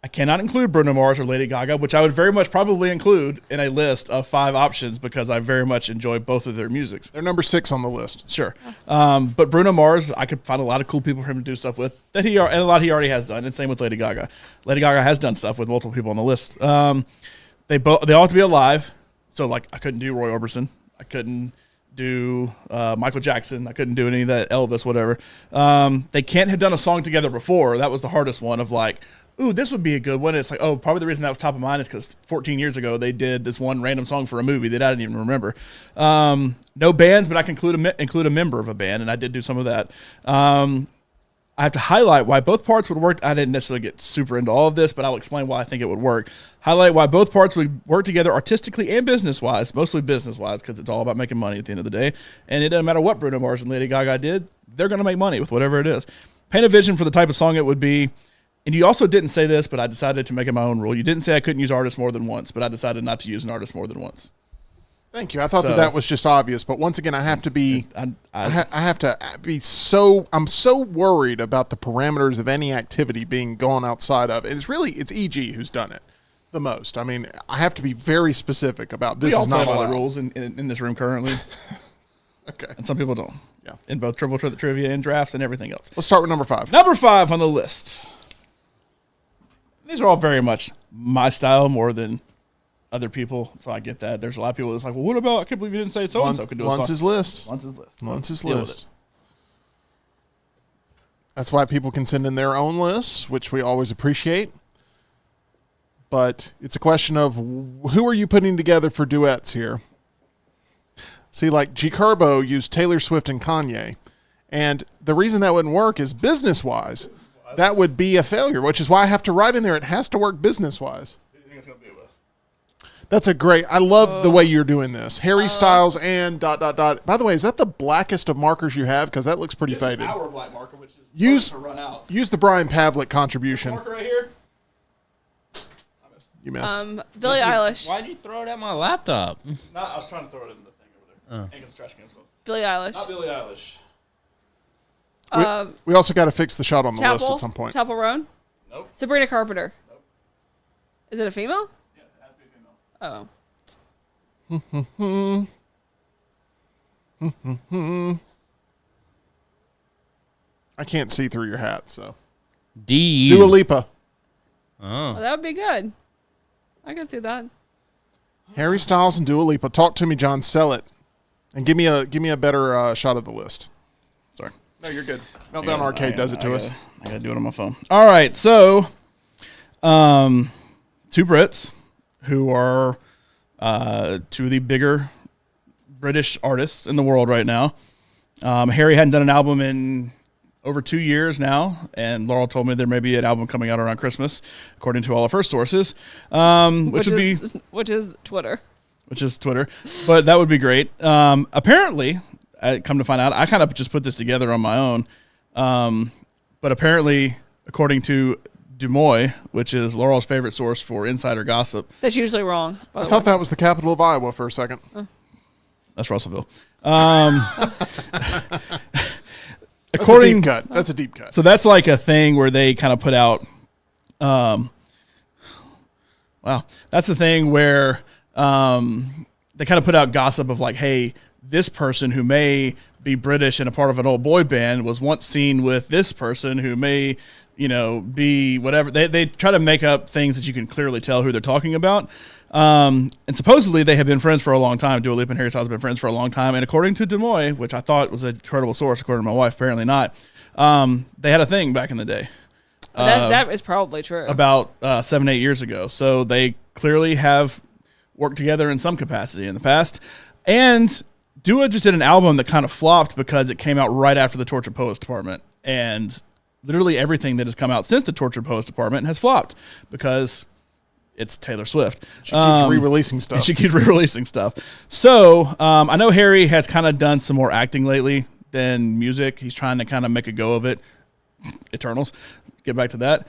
I cannot include Bruno Mars or Lady Gaga, which I would very much probably include in a list of 5 options because I very much enjoy both of their musics. They're number 6 on the list. Sure, but Bruno Mars, I could find a lot of cool people for him to do stuff with and a lot he already has done. And same with Lady Gaga. Lady Gaga has done stuff with multiple people on the list. They all have to be alive. So like I couldn't do Roy Orbison. I couldn't do Michael Jackson. I couldn't do any of that Elvis, whatever. They can't have done a song together before. That was the hardest one of like, ooh, this would be a good one. It's like, oh, probably the reason that was top of mind is because 14 years ago they did this one random song for a movie that I didn't even remember. No bands, but I can include a member of a band, and I did do some of that. I have to highlight why both parts would work. I didn't necessarily get super into all of this, but I'll explain why I think it would work. Highlight why both parts would work together artistically and business-wise, mostly business-wise, because it's all about making money at the end of the day. And it doesn't matter what Bruno Mars and Lady Gaga did, they're going to make money with whatever it is. Paint a vision for the type of song it would be. And you also didn't say this, but I decided to make it my own rule. You didn't say I couldn't use artists more than once, but I decided not to use an artist more than once. Thank you. I thought So- that was just obvious, but once again, I have to be. I have to be so. I'm so worried about the parameters of any activity being gone outside of. It's EG who's done it the most. I mean, I have to be very specific about this. we all Is play not by the allowed. rules in this room currently, Okay. and some people don't. Yeah. In both triple trivia and drafts and everything else. Let's start with number 5. Number 5 on the list. These are all very much my style more than other people, so I get that. There's a lot of people that's like, well, what about, I can't believe you didn't say so-and-so could do a song. Lunce's list. Lunce's list. Lunce's Deal with list. That's why people can send in their own lists, which we always appreciate. But it's a question of who are you putting together for duets here? See, like G Carbo used Taylor Swift and Kanye. And the reason that wouldn't work is business-wise. That would be a failure, which is why I have to write in there it has to work business-wise. Who do you think it's going to be with? That's a great. I love the way you're doing this. Harry Styles and ... By the way, is that the blackest of markers you have? Because that looks pretty This faded. is our black marker, which is Use starting to run out. use the Brian Pavlik contribution. Marker right here. You missed. Billie Eilish. Why'd you throw it at my laptop? No, I was trying to throw it in the thing over there. And it's a trash can as well. Billie Eilish. Not Billie Eilish. We also got to fix the shot on the list Chapel. at some point. Chapel Roan. Nope. Sabrina Carpenter. Nope. Is it a female? Yeah, it has to be a female. Oh. I can't see through your hat, so D. Dua Lipa, Oh. Well, that would be good. I can see that. Harry Styles, and Dua Lipa. Talk to me, John. Sell it, and give me a better shot of the list. Sorry. No, you're good. Meltdown Arcade does it to us. I gotta do it on my phone. All right, so, 2 Brits who are 2 of the bigger British artists in the world right now. Harry hadn't done an album in over 2 years now, and Laurel told me there may be an album coming out around Christmas, according to all of her sources, which is Twitter. which is Twitter, but that would be great. Apparently, come to find out, I kind of just put this together on my own, but apparently, according to Des Moines, which is Laurel's favorite source for insider gossip. That's usually wrong. I thought that was the capital of Iowa for a second. That's Russellville. That's a deep cut. That's a deep cut. So that's like a thing where they kind of put out. Wow, that's the thing where they kind of put out gossip of like, hey, this person who may be British and a part of an old boy band was once seen with this person who may, be whatever. They try to make up things that you can clearly tell who they're talking about. And supposedly they have been friends for a long time. Dua Lipa and Harry Styles have been friends for a long time. And according to Des Moines, which I thought was a credible source, according to my wife, apparently not, they had a thing back in the day. That is probably true. About 7-8 years ago. So they clearly have worked together in some capacity in the past. And Dua just did an album that kind of flopped because it came out right after the Tortured Poets Department. And literally everything that has come out since the Tortured Poets Department has flopped because it's Taylor Swift. She keeps re-releasing stuff. And she keeps re-releasing stuff. So I know Harry has kind of done some more acting lately than music. He's trying to kind of make a go of it. Eternals. Get back to that.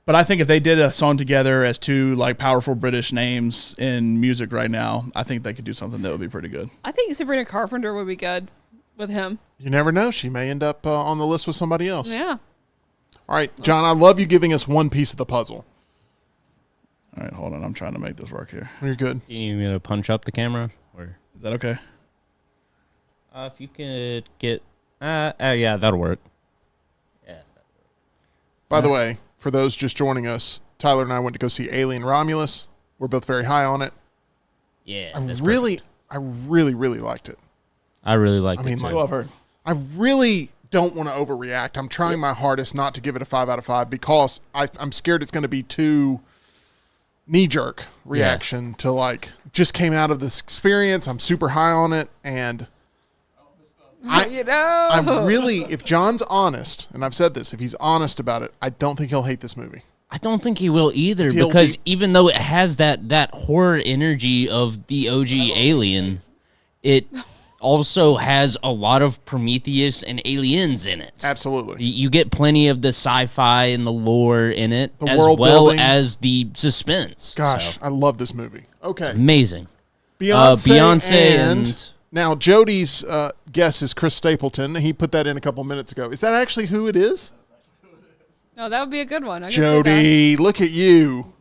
But I think if they did a song together as two like powerful British names in music right now, I think they could do something that would be pretty good. I think Sabrina Carpenter would be good with him. You never know. She may end up on the list with somebody else. Yeah. All right, John, I love you giving us one piece of the puzzle. All right, hold on. I'm trying to make this work here. You're good. Do you need me to punch up the camera? Or Is that okay? if you could get... yeah, that'll work. Yeah. By the way, for those just joining us, Tyler and I went to go see Alien Romulus. We're both very high on it. Yeah. I that's really perfect. liked it. I really liked I mean, it too. like- So I've heard. I really don't want to overreact. I'm trying my hardest not to give it a 5 out of 5 because I'm scared it's going to be too knee-jerk reaction to like, just came out of this experience. I'm super high on it. And I really, if John's honest, and I've said this, if he's honest about it, I don't think he'll hate this movie. I don't think he will either He'll because be- even though it has that horror energy of the OG Alien, it also has a lot of Prometheus and aliens in it. Absolutely. You get plenty of the sci-fi and the lore in it, The as world well building. as the suspense. Gosh, So, I love this movie. Okay. it's amazing. Beyonce, and and now Jody's guess is Chris Stapleton. He put that in a couple minutes ago. Is that actually who it is? No, that would be a good one. I can see that. Jody, look at you.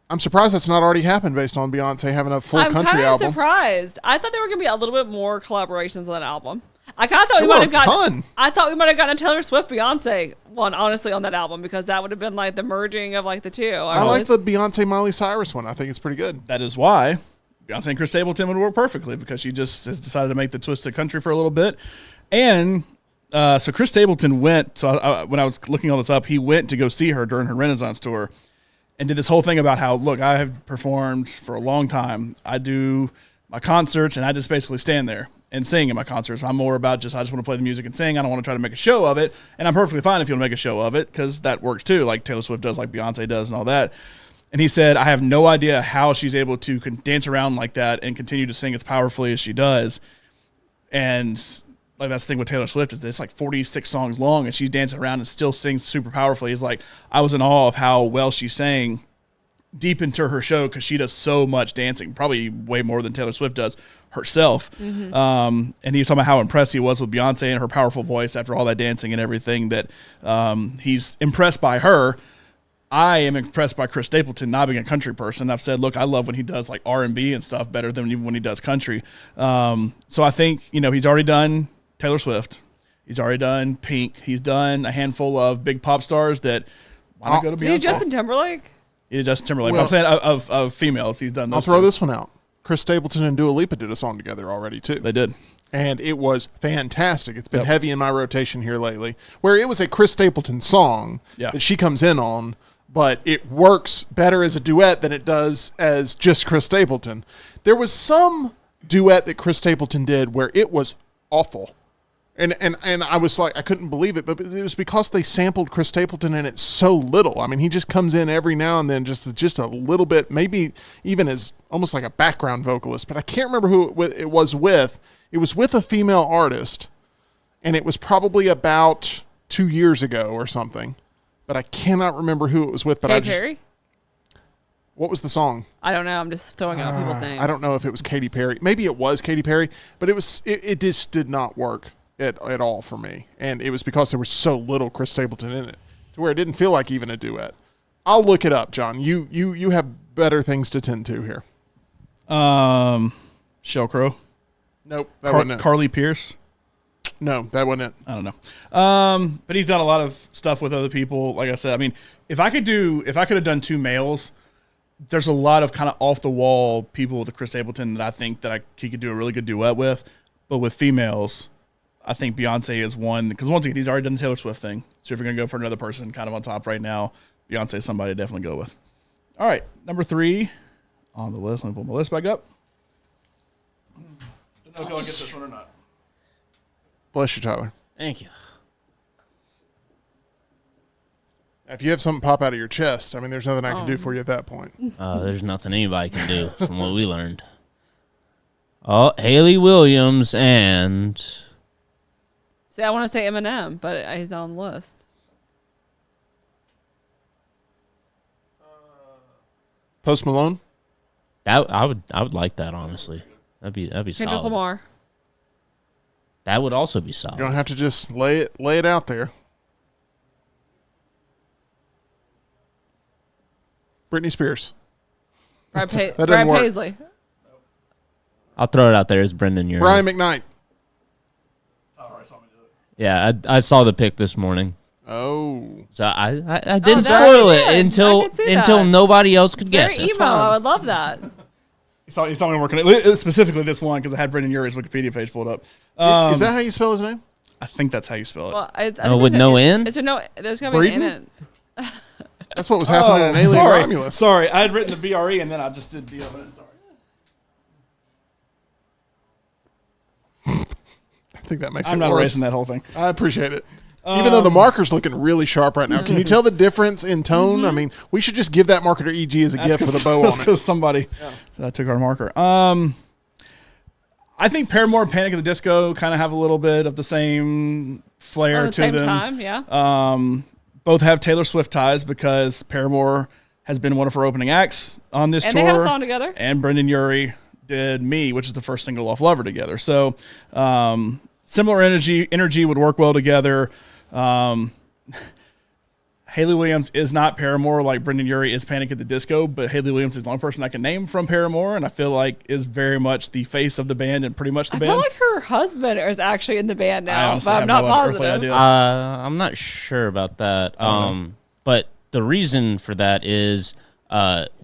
I'm surprised that's not already happened based on Beyonce having a full I'm country kind of album. surprised. I thought there were going to be a little bit more collaborations on that album. I kind of thought There we might were have a gotten. ton. I thought we might have gotten a Taylor Swift Beyonce one, honestly, on that album because that would have been like the merging of like the two. I like the Beyonce Miley Cyrus one. I think it's pretty good. That is why Beyonce and Chris Stapleton would work perfectly because she just has decided to make the twisted country for a little bit. And so Chris Stapleton went, so when I was looking all this up, he went to go see her during her Renaissance tour and did this whole thing about how, look, I have performed for a long time. I do my concerts and I just basically stand there and sing in my concerts. I'm more about I just want to play the music and sing. I don't want to try to make a show of it. And I'm perfectly fine if you want to make a show of it because that works too, like Taylor Swift does, like Beyonce does and all that. And he said, I have no idea how she's able to dance around like that and continue to sing as powerfully as she does. And like that's the thing with Taylor Swift is it's like 46 songs long and she's dancing around and still sings super powerfully. He's like, I was in awe of how well she sang deep into her show because she does so much dancing, probably way more than Taylor Swift does herself. Mm-hmm. And he was talking about how impressed he was with Beyonce and her powerful voice after all that dancing and everything that he's impressed by her. I am impressed by Chris Stapleton not being a country person. I've said, look, I love when he does like R&B and stuff better than even when he does country. So I think, he's already done Taylor Swift. He's already done Pink. He's done a handful of big pop stars that why not go to Did you Beyonce? Justin Timberlake? Yeah, Justin Timberlake. Well, I'm saying of females, he's done those I'll throw two. this one out. Chris Stapleton and Dua Lipa did a song together already too. They did. And it was fantastic. It's been Yep. heavy in my rotation here lately, where it was a Chris Stapleton song Yeah. that she comes in on, but it works better as a duet than it does as just Chris Stapleton. There was some duet that Chris Stapleton did where it was awful. And I was like, I couldn't believe it, but it was because they sampled Chris Stapleton in it so little. I mean, he just comes in every now and then, just a little bit, maybe even as almost like a background vocalist. But I can't remember who it was with. It was with a female artist, and it was probably about 2 years ago or something. But I cannot remember who it was with. But Katy Perry? What was the song? I don't know. I'm just throwing out people's names. I don't know if it was Katy Perry. Maybe it was Katy Perry, but it just did not work at all for me. And it was because there was so little Chris Stapleton in it to where it didn't feel like even a duet. I'll look it up, John. You have better things to tend to here. Sheryl Crow. Nope, that wasn't it. Carly Pierce. No, that wasn't it. I don't know. But he's done a lot of stuff with other people. Like I said, I mean, if I could have done two males, there's a lot of kind of off the wall people with Chris Stapleton that I think that he could do a really good duet with. But with females, I think Beyonce is one because once again, he's already done the Taylor Swift thing. So if you're going to go for another person kind of on top right now, Beyonce is somebody to definitely go with. All right, number 3 on the list. Let me pull my list back up. Don't know if y'all get this one or not. Bless you, Tyler. Thank you. If you have something pop out of your chest, I mean, there's nothing I can do for you at that point. There's nothing anybody can do from what we learned. Oh, Haley Williams and See, I want to say Eminem, but he's not on the list. Post Malone? that I would like that, honestly. That'd be Kendrick solid. Lamar. That would also be solid. You don't have to just lay it out there. Britney Spears. Brad that doesn't work. Paisley. I'll throw it out there as Brendan Urie. Brian McKnight. Yeah, I saw the pick this morning. Oh. So I didn't that's spoil good. it until I can see that. nobody else could Very guess. emo. That's fine. I would love that. You saw me working it specifically this one because I had Brendan Urie's Wikipedia page pulled up. Is that how you spell his name? I think that's how you spell it. Well, I Oh, think with there's no a- N? Is there no? There's gonna be an N in it. That's what was happening in Alien sorry. Romulus. Sorry, I had written the BRE and then I just did B of it. Sorry. I think that makes I'm it not worse. erasing that whole thing. I appreciate it. Even though the marker's looking really sharp right now. Can you tell the difference in tone? I mean, we should just give that marker to EG as a gift with a bow That's on it. because somebody took our marker. I think Paramore and Panic at the Disco kind of have a little bit of the same flair At the to same them. time, yeah. Both have Taylor Swift ties because Paramore has been one of her opening acts on this And tour. they have a song together. And Brendan Urie did Me, which is the first single off Lover together. So similar energy would work well together. Haley Williams is not Paramore like Brendan Urie is Panic at the Disco, but Haley Williams is the only person I can name from Paramore, and I feel like is very much the face of the band and pretty much the I band. feel like her husband is actually in the band I now, honestly but I'm have not no earthly positive. idea. I'm not sure about that. But the reason for that is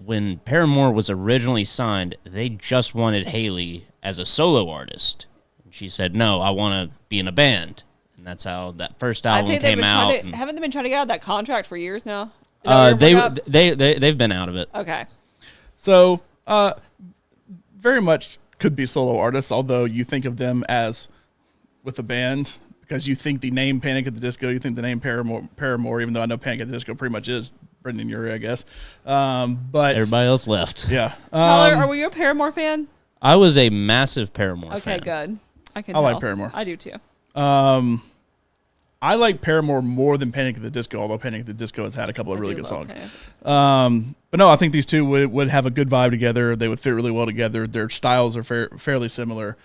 when Paramore was originally signed, they just wanted Haley as a solo artist. And she said, "No, I want to be in a band." And that's how that first I album think they've came been out. trying to. Haven't they been trying to get out of that contract for years now? Is that what you're bringing up? They've been out of it. Okay. So very much could be solo artists, although you think of them as with a band because you think the name Panic at the Disco, you think the name Paramore, even though I know Panic at the Disco pretty much is Brendan Urie, I guess. But Everybody else left. yeah. Tyler, are you a Paramore fan? I was a massive Paramore Okay, fan. good. I can. I like tell. Paramore. I do too. I like Paramore more than Panic at the Disco, although Panic at the Disco has had a couple of really I do good love songs. Panic. But no, I think these two would have a good vibe together. They would fit really well together. Their styles are fairly similar,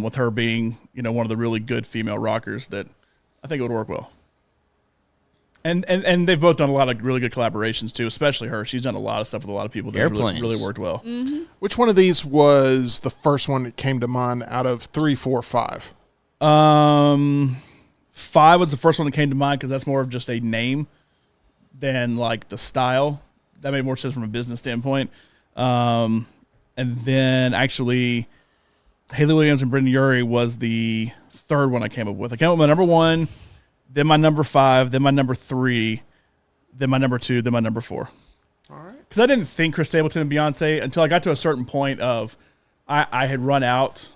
with her being, one of the really good female rockers that I think it would work well. And they've both done a lot of really good collaborations too, especially her. She's done a lot of stuff with a lot of people that Airplanes. really worked well. Mm-hmm. Which one of these was the first one that came to mind out of 3, 4, 5? 5 was the first one that came to mind because that's more of just a name than like the style. That made more sense from a business standpoint. And then actually, Haley Williams and Brendan Urie was the third one I came up with. I came up with my number 1, then my number 5, then my number 3, then my number 2, then my number 4. All right. Because I didn't think Chris Stapleton and Beyonce until I got to a certain point of I had run out.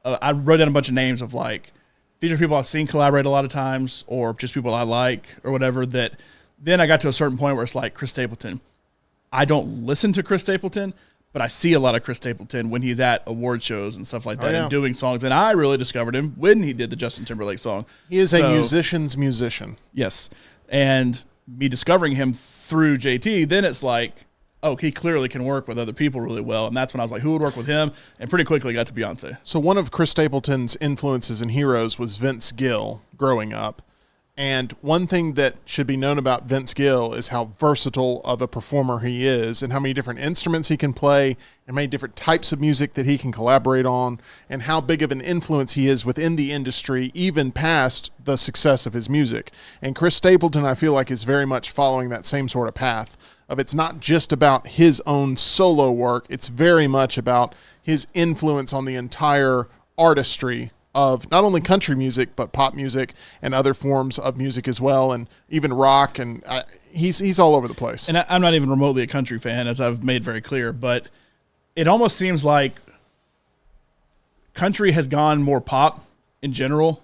I wrote down a bunch of names of like, these are people I've seen collaborate a lot of times or just people I like or whatever that then I got to a certain point where it's like Chris Stapleton. I don't listen to Chris Stapleton, but I see a lot of Chris Stapleton when he's at award shows and stuff like that yeah. and doing songs. And I really discovered him when he did the Justin Timberlake song. He is a So- musician's musician. Yes. And me discovering him through JT, then it's like, oh, he clearly can work with other people really well. And that's when I was like, who would work with him? And pretty quickly got to Beyonce. So one of Chris Stapleton's influences and heroes was Vince Gill growing up. And one thing that should be known about Vince Gill is how versatile of a performer he is and how many different instruments he can play and many different types of music that he can collaborate on and how big of an influence he is within the industry, even past the success of his music. And Chris Stapleton, I feel like, is very much following that same sort of path of it's not just about his own solo work. It's very much about his influence on the entire artistry of not only country music but pop music and other forms of music as well, and even rock. And he's all over the place. And I'm not even remotely a country fan, as I've made very clear, but it almost seems like country has gone more pop in general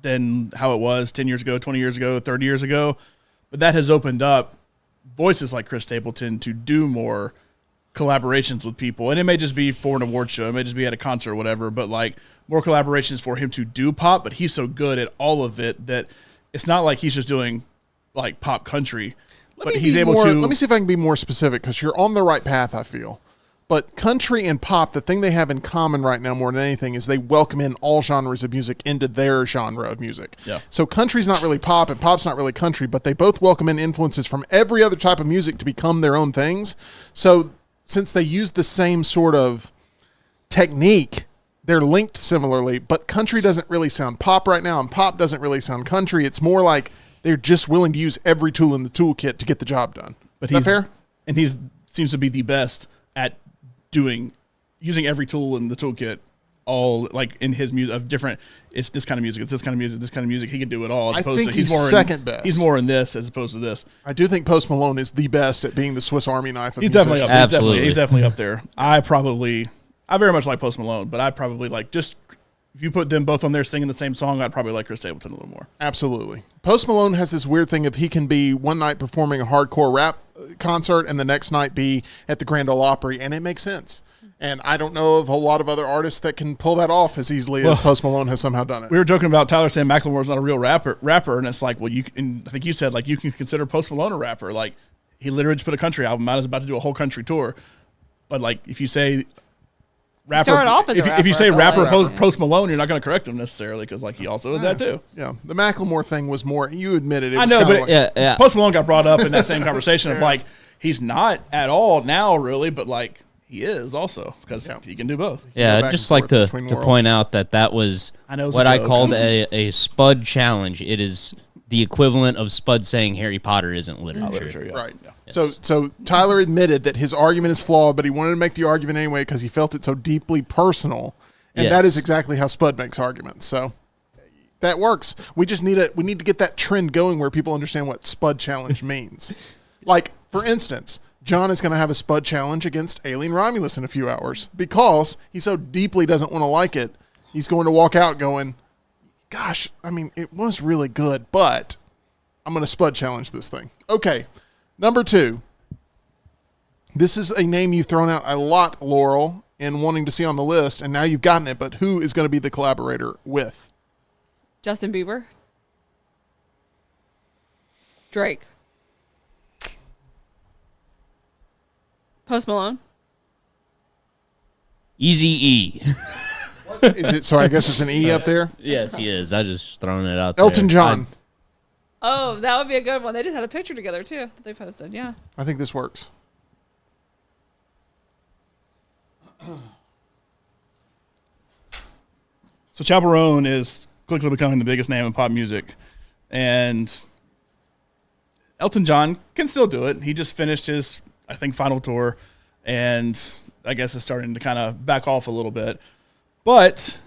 than how it was 10 years ago, 20 years ago, 30 years ago. But that has opened up voices like Chris Stapleton to do more collaborations with people. And it may just be for an award show. It may just be at a concert or whatever, but like more collaborations for him to do pop. But he's so good at all of it that it's not like he's just doing like pop country, but he's able to. Let me see if I can be more specific, because you're on the right path, I feel. But country and pop, the thing they have in common right now more than anything is they welcome in all genres of music into their genre of music. Yeah. So country's not really pop and pop's not really country, but they both welcome in influences from every other type of music to become their own things. So since they use the same sort of technique, they're linked similarly, but country doesn't really sound pop right now and pop doesn't really sound country. It's more like they're just willing to use every tool in the toolkit to get the job done. But is that fair? And seems to be the best at using every tool in the toolkit, all like in his music of different. It's this kind of music. It's this kind of music. This kind of music. He can do it all. As I opposed think to he's more second best. He's more in this as opposed to this. I do think Post Malone is the best at being the Swiss Army knife of He's definitely up. musicians. Absolutely. He's definitely up there. I very much like Post Malone, but I probably like just if you put them both on there singing the same song, I'd probably like Chris Stapleton a little more. Absolutely. Post Malone has this weird thing of he can be one night performing a hardcore rap concert and the next night be at the Grand Ole Opry, and it makes sense. And I don't know of a lot of other artists that can pull that off as easily as Post Malone has somehow done it. We were joking about Tyler saying Macklemore's not a real rapper, and it's like, well, I think you said like you can consider Post Malone a rapper. Like he literally just put a country album out, is about to do a whole country tour. But like if you say rapper, started off as a if you say rapper, rapper Post Malone, you're not going to correct him necessarily because like he also is that too. Yeah, the Macklemore thing was more. You admitted it. I Was know, kinda but like, Yeah. Post Malone got brought up in that same conversation of like he's not at all now really, but like he is also because he can do both. Yeah, back I'd just and like forth to between point out that was I know it's what a I joke. called a Spud challenge. It is the equivalent of Spud saying Harry Potter isn't literature. Literature, yeah. right. Yeah. So Tyler admitted that his argument is flawed, but he wanted to make the argument anyway because he felt it so deeply personal, and Yes. that is exactly how Spud makes arguments. So that works. We just need to get that trend going where people understand what Spud challenge means. Like for instance, John is going to have a Spud challenge against Alien Romulus in a few hours because he so deeply doesn't want to like it. He's going to walk out going, gosh, I mean, it was really good, but I'm going to Spud challenge this thing. Okay, number 2. This is a name you've thrown out a lot, Laurel, in wanting to see on the list, and now you've gotten it, but who is going to be the collaborator with? Justin Bieber. Drake. Post Malone. Easy E. Is it? So I guess it's an E up there. Yes, he is. I just throwing it out there. Elton John. Oh, that would be a good one. They just had a picture together too that they posted. Yeah. I think this works. So Chaperone is quickly becoming the biggest name in pop music, and Elton John can still do it. He just finished his, I think, final tour, and I guess is starting to kind of back off a little bit. But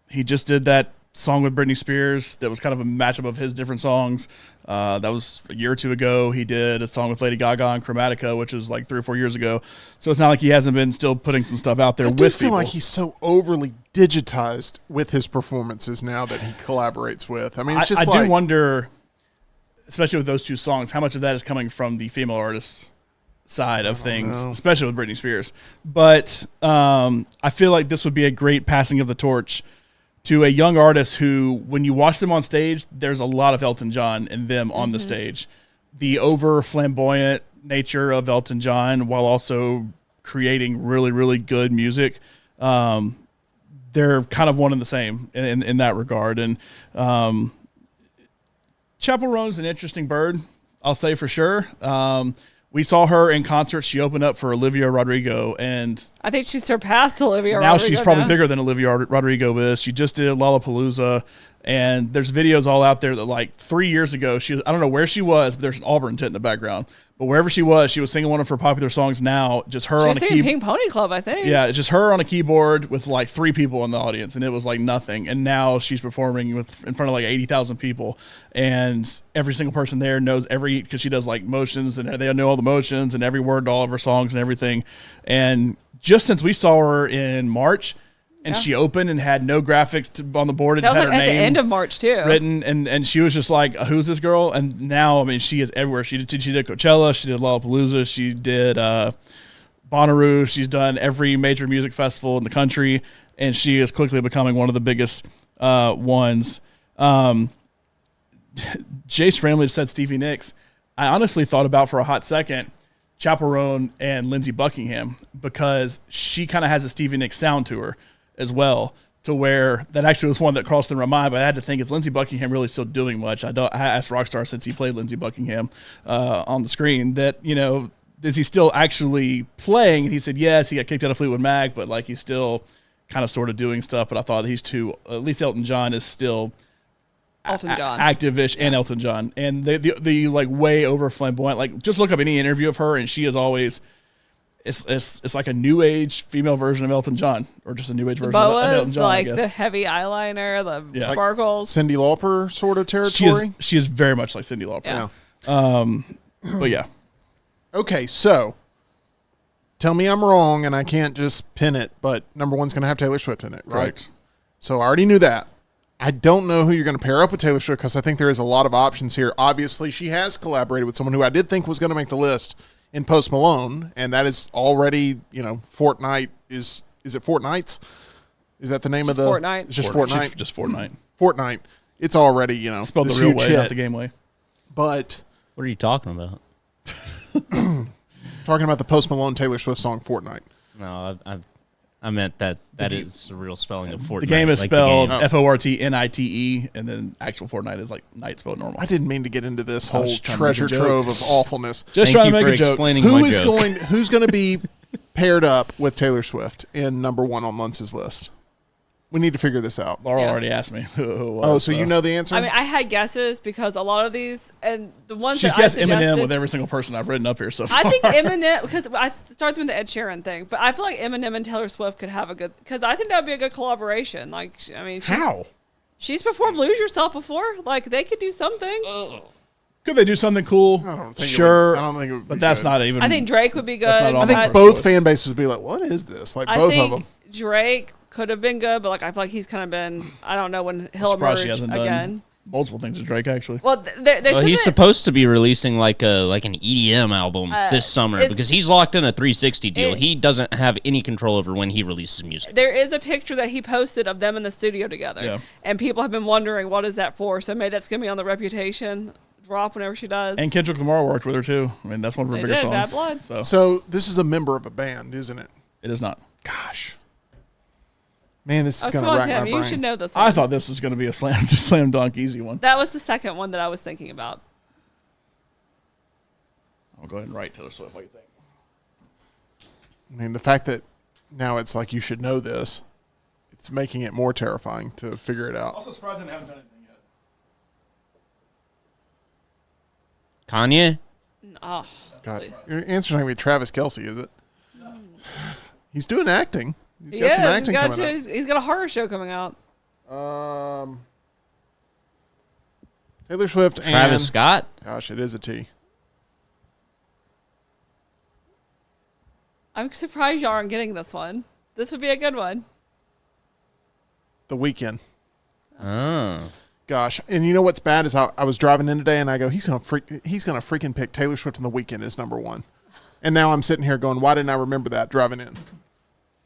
he just did that song with Britney Spears that was kind of a matchup of his different songs. That was a year or two ago. He did a song with Lady Gaga on Chromatica, which was like 3 or 4 years ago. So it's not like he hasn't been still putting some stuff out there I with do feel people. like he's so overly digitized with his performances now that he collaborates with. I mean, it's just I do wonder, especially with those two songs, how much of that is coming from the female artist side of things, especially with Britney Spears. But I feel like this would be a great passing of the torch to a young artist who, when you watch them on stage, there's a lot of Elton John in them on the stage. The over flamboyant nature of Elton John while also creating really, really good music. They're kind of one and the same in that regard. And Chaperone's an interesting bird, I'll say for sure. We saw her in concert. She opened up for Olivia Rodrigo, and I think she surpassed Olivia now Rodrigo. she's probably bigger than Olivia Rodrigo is. She just did Lollapalooza, and there's videos all out there that like 3 years ago, I don't know where she was, but there's an Auburn tent in the background. But wherever she was singing one of her popular songs now, just her She on was a singing keyboard. Pink Pony Club, I think. Yeah, it's just her on a keyboard with like 3 people in the audience, and it was like nothing. And now she's performing in front of like 80,000 people, and every single person there knows because she does like motions, and they know all the motions and every word to all of her songs and everything. And just since we saw her in March, and she opened and had no graphics on the board, and That just was had like her at the name end of March too. written, and she was just like, who's this girl? And now, I mean, she is everywhere. She did Coachella, she did Lollapalooza, she did Bonnaroo, she's done every major music festival in the country, and she is quickly becoming one of the biggest ones. Jace Ramley said Stevie Nicks. I honestly thought about for a hot second Chaperone and Lindsey Buckingham, because she kind of has a Stevie Nicks sound to her as well, to where that actually was one that crossed in my mind. But I had to think, is Lindsey Buckingham really still doing much? I asked Rockstar, since he played Lindsey Buckingham on the screen, that, is he still actually playing? And he said yes. He got kicked out of Fleetwood Mac, but like he's still kind of sort of doing stuff. But I thought he's too. At least Elton John is still Elton John. active-ish, and Elton John, and the like way over flamboyant. Like, just look up any interview of her, and she is always. It's like a new age female version of Elton John, or just a new age version of Elton John. Like I guess. the heavy eyeliner, the sparkles. Cyndi Lauper sort of territory. She is very much like Cyndi Lauper. Yeah. But yeah. Okay, so tell me I'm wrong, and I can't just pin it, but number one's going to have Taylor Swift in it, right? Right. So I already knew that. I don't know who you're going to pair up with Taylor Swift, because I think there is a lot of options here. Obviously, she has collaborated with someone who I did think was going to make the list in Post Malone, and that is already, Fortnite is it Fortnites? Is that the name of the Fortnite? It's just Fortnite. Just Fortnite. Fortnite. It's already, Spelled this the real huge way, hit. not the game way. But What are you talking about? talking about the Post Malone Taylor Swift song Fortnite. No, I meant that is the real spelling of Fortnite. The game is like spelled the game. Fortnite, and then actual Fortnite is like night spelled normal. I didn't mean to get into this I whole was trying to make a treasure joke. trove of awfulness. Just Thank trying you to make for a joke. explaining Who my is joke. who's going to be paired up with Taylor Swift in number one on Muntz's list? We need to figure this out. Laura Yeah. already asked me who it was. Oh, so you know the answer? I mean, I had guesses because a lot of these, and the ones She's that I guessed suggested, Eminem with every single person I've written up here so far. I think Eminem, because I started with the Ed Sheeran thing, but I feel like Eminem and Taylor Swift could have a good, because I think that would be a good collaboration. Like, I mean, How? she's performed "Lose Yourself" before. Like, they could do something. Could they do something cool? I don't think Sure. I don't think it would be but that's good. not even. I think Drake would be good. That's not on I think First both choice. fan bases would be like, what is this? Like, I both think of them. Drake could have been good, but like I feel like he's kind of been. I don't know when he'll surprised emerge she hasn't again. done multiple things with Drake, actually. Well, they Well, said he's that- supposed to be releasing like an EDM album this summer it's- because he's locked in a 360 deal. it- He doesn't have any control over when he releases music. There is a picture that he posted of them in the studio together, Yeah. and people have been wondering what is that for. So maybe that's gonna be on the Reputation drop whenever she does. And Kendrick Lamar worked with her, too. I mean, that's one of her They bigger did, songs. Bad Blood. So this is a member of a band, isn't it? It is not. Gosh. Man, this is Oh, going come to on, rack Tim, my you brain. should know this one. I thought this was going to be a slam dunk easy one. That was the second one that I was thinking about. I'll go ahead and write Taylor Swift. What do you think? I mean, the fact that now it's like you should know this, it's making it more terrifying to figure it out. Also surprised I haven't done anything yet. Kanye? Oh, God, your answer's not going to be Travis Kelce, is it? He's doing acting. He's he got is. some acting coming He's got a horror show coming out. up. Taylor Swift Travis and... Scott? Gosh, it is a T. I'm surprised y'all aren't getting this one. This would be a good one. The Weeknd. Oh. Gosh, and you know what's bad is I was driving in today and I go, he's gonna freaking pick Taylor Swift and The Weeknd as number one, and now I'm sitting here going, why didn't I remember that driving in?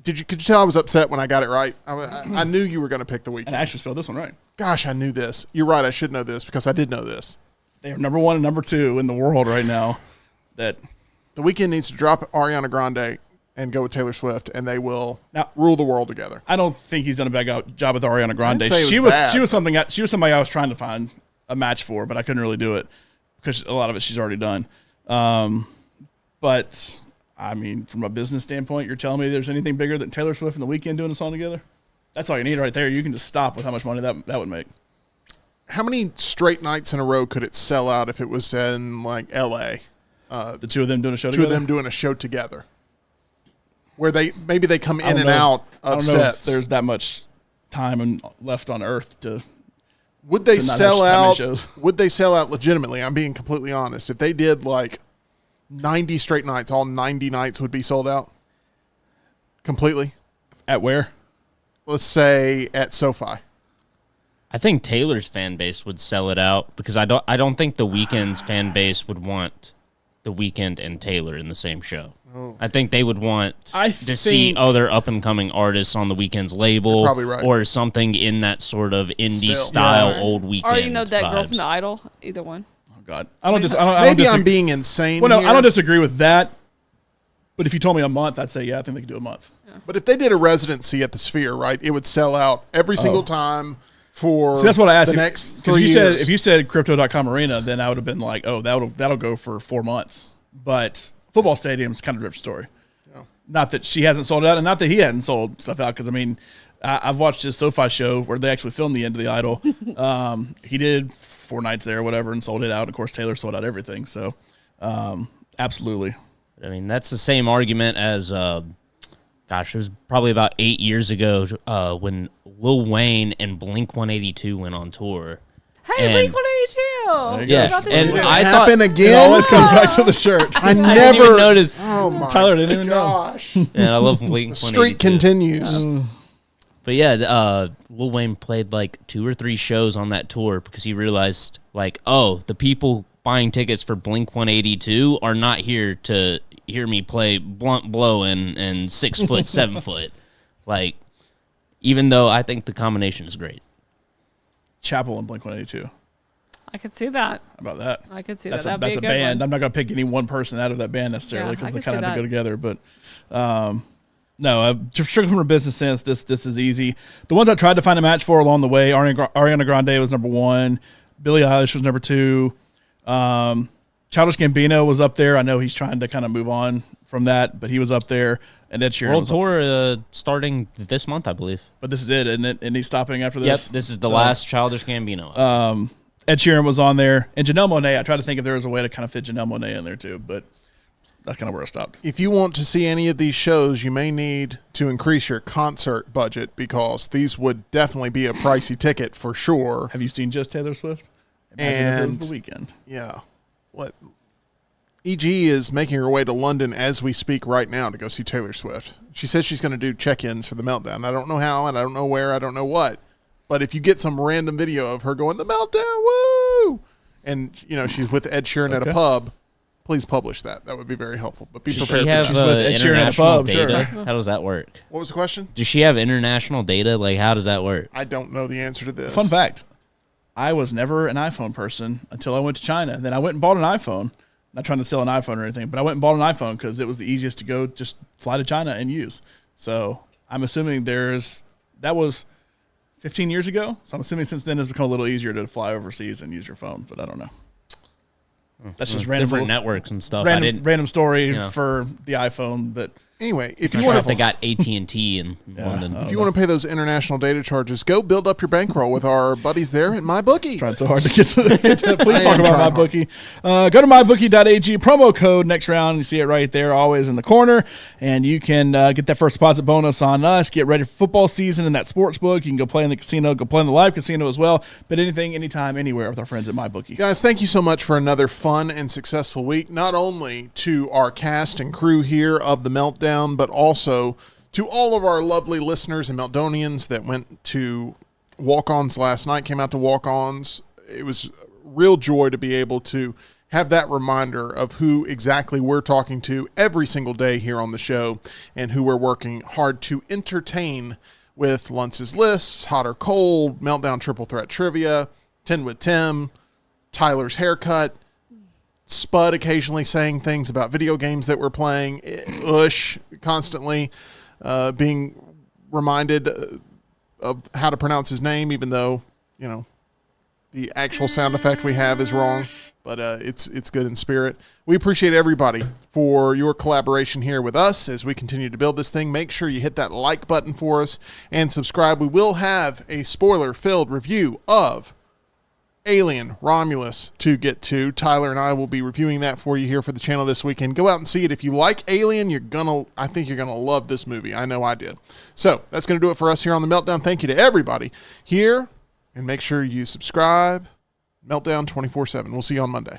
Could you tell I was upset when I got it right? I knew you were gonna pick The Weeknd. And I actually spelled this one right. Gosh, I knew this. You're right. I should know this because I did know this. They are number one and number two in the world right now. That The Weeknd needs to drop Ariana Grande and go with Taylor Swift, and they will Now- rule the world together. I don't think he's done a bad job with Ariana Grande. say it was She was bad. somebody I was trying to find a match for, but I couldn't really do it because a lot of it she's already done. But I mean, from a business standpoint, you're telling me there's anything bigger than Taylor Swift and The Weeknd doing a song together? That's all you need right there. You can just stop with how much money that would make. How many straight nights in a row could it sell out if it was in like L.A.? The two of them doing a show two together? of them doing a show together, where they come I in don't and know. out I of don't know if sets. there's that much time left on Earth to. Would they to not sell have that many out? shows. Would they sell out legitimately? I'm being completely honest. If they did like 90 straight nights, all 90 nights would be sold out completely. At where? Let's say at SoFi. I think Taylor's fan base would sell it out because I don't think the Weeknd's fan base would want the Weeknd and Taylor in the same show. Oh. I think they would want I to see think- other up and coming artists on the Weeknd's label, You're probably right. or something in that sort of indie Still. style Yeah. old Weeknd. Or that girl vibes. from the Idol. Either one. Oh God, I don't Maybe I'm disagree. being insane. Well, no, here, I don't disagree with that. But if you told me a month, I'd say yeah, I think they could do a month. But if they did a residency at the Sphere, right, it would sell out every single time for See, that's what I asked. the next 'cause 3 you years. if you said Crypto.com Arena, then I would have been like, oh, that'll go for 4 months. But football stadium's kind of a different story. Not that she hasn't sold it out, and not that he hadn't sold stuff out. Because I mean, I've watched his SoFi show where they actually filmed the end of the Idol. He did 4 nights there, or whatever, and sold it out. Of course, Taylor sold out everything. So, absolutely. I mean, that's the same argument as, it was probably about 8 years ago when Lil Wayne and Blink-182 went on tour. Hey, And- Blink-182. Yes, Forgot they and did that. I thought happen It again. always comes back to the shirt. I I never didn't even notice. Oh my Tyler didn't even know. gosh! And I love Blink-182. Streak continues. But yeah, Lil Wayne played like 2 or 3 shows on that tour because he realized, like, oh, the people buying tickets for Blink-182 are not here to hear me play Blunt Blow and 6 foot, 7 foot. Like, even though I think the combination is great. Chapel and Blink-182. I could see that. How about that? I could see That's that. a, That'd that's be a a good band. one. I'm not going to pick any one person out of that band necessarily Yeah, because I they could kind of see have to go that. together. But no, strictly from a business sense, this is easy. The ones I tried to find a match for along the way, Ariana Grande was number 1. Billie Eilish was number 2. Childish Gambino was up there. I know he's trying to kind of move on from that, but he was up there. And Ed Sheeran World was tour starting this month, I believe. But this is it, and he's stopping after Yep, this. this is the So, last Childish Gambino. Ed Sheeran was on there, and Janelle Monáe. I tried to think if there was a way to kind of fit Janelle Monáe in there too, but that's kind of where I stopped. If you want to see any of these shows, you may need to increase your concert budget because these would definitely be a pricey ticket for sure. Have you seen just Taylor Swift? Imagine if it was And- the weekend. Yeah. What? EG is making her way to London as we speak right now to go see Taylor Swift. She says she's going to do check-ins for the Meltdown. I don't know how, and I don't know where, I don't know what. But if you get some random video of her going, the Meltdown, woo! And, she's with Ed Sheeran at a Okay. pub, please publish that. That would be very helpful. But be Does prepared she for have she's with Ed Sheeran at a international pub, sure. data? How does that work? What was the question? Does she have international data? Like, how does that work? I don't know the answer to this. Fun fact: I was never an iPhone person until I went to China. Then I went and bought an iPhone. Not trying to sell an iPhone or anything, but I went and bought an iPhone because it was the easiest to go just fly to China and use. So I'm assuming that was 15 years ago. So I'm assuming since then it's become a little easier to fly overseas and use your phone, but I don't know. That's just random, Different networks and stuff. I didn't. random story Yeah. for the iPhone. But Anyway, if I'm you sure want if to they got AT&T in London. if you want to pay those international data charges, go build up your bankroll with our buddies there at MyBookie. trying so hard to get to please I talk am about trying MyBookie. Go to mybookie.ag, promo code next round. You see it right there, always in the corner. And you can get that first deposit bonus on us. Get ready for football season in that sports book. You can go play in the casino, go play in the live casino as well. But anything, anytime, anywhere with our friends at MyBookie. Guys, thank you so much for another fun and successful week, not only to our cast and crew here of The Meltdown, but also to all of our lovely listeners and Meltdonians that went to walk-ons last night, came out to walk-ons. It was a real joy to be able to have that reminder of who exactly we're talking to every single day here on the show and who we're working hard to entertain with Luntz's Lists, Hot or Cold, Meltdown Triple Threat Trivia, 10 with Tim, Tyler's Haircut, Spud occasionally saying things about video games that we're playing, Ush constantly being reminded of how to pronounce his name, even though, the actual sound effect we have is wrong, but it's good in spirit. We appreciate everybody for your collaboration here with us as we continue to build this thing. Make sure you hit that like button for us and subscribe. We will have a spoiler-filled review of Alien, Romulus to get to. Tyler and I will be reviewing that for you here for the channel this weekend. Go out and see it. If you like Alien, I think you're gonna love this movie. I know I did. So that's gonna do it for us here on The Meltdown. Thank you to everybody here, and make sure you subscribe. Meltdown 24/7. We'll see you on Monday.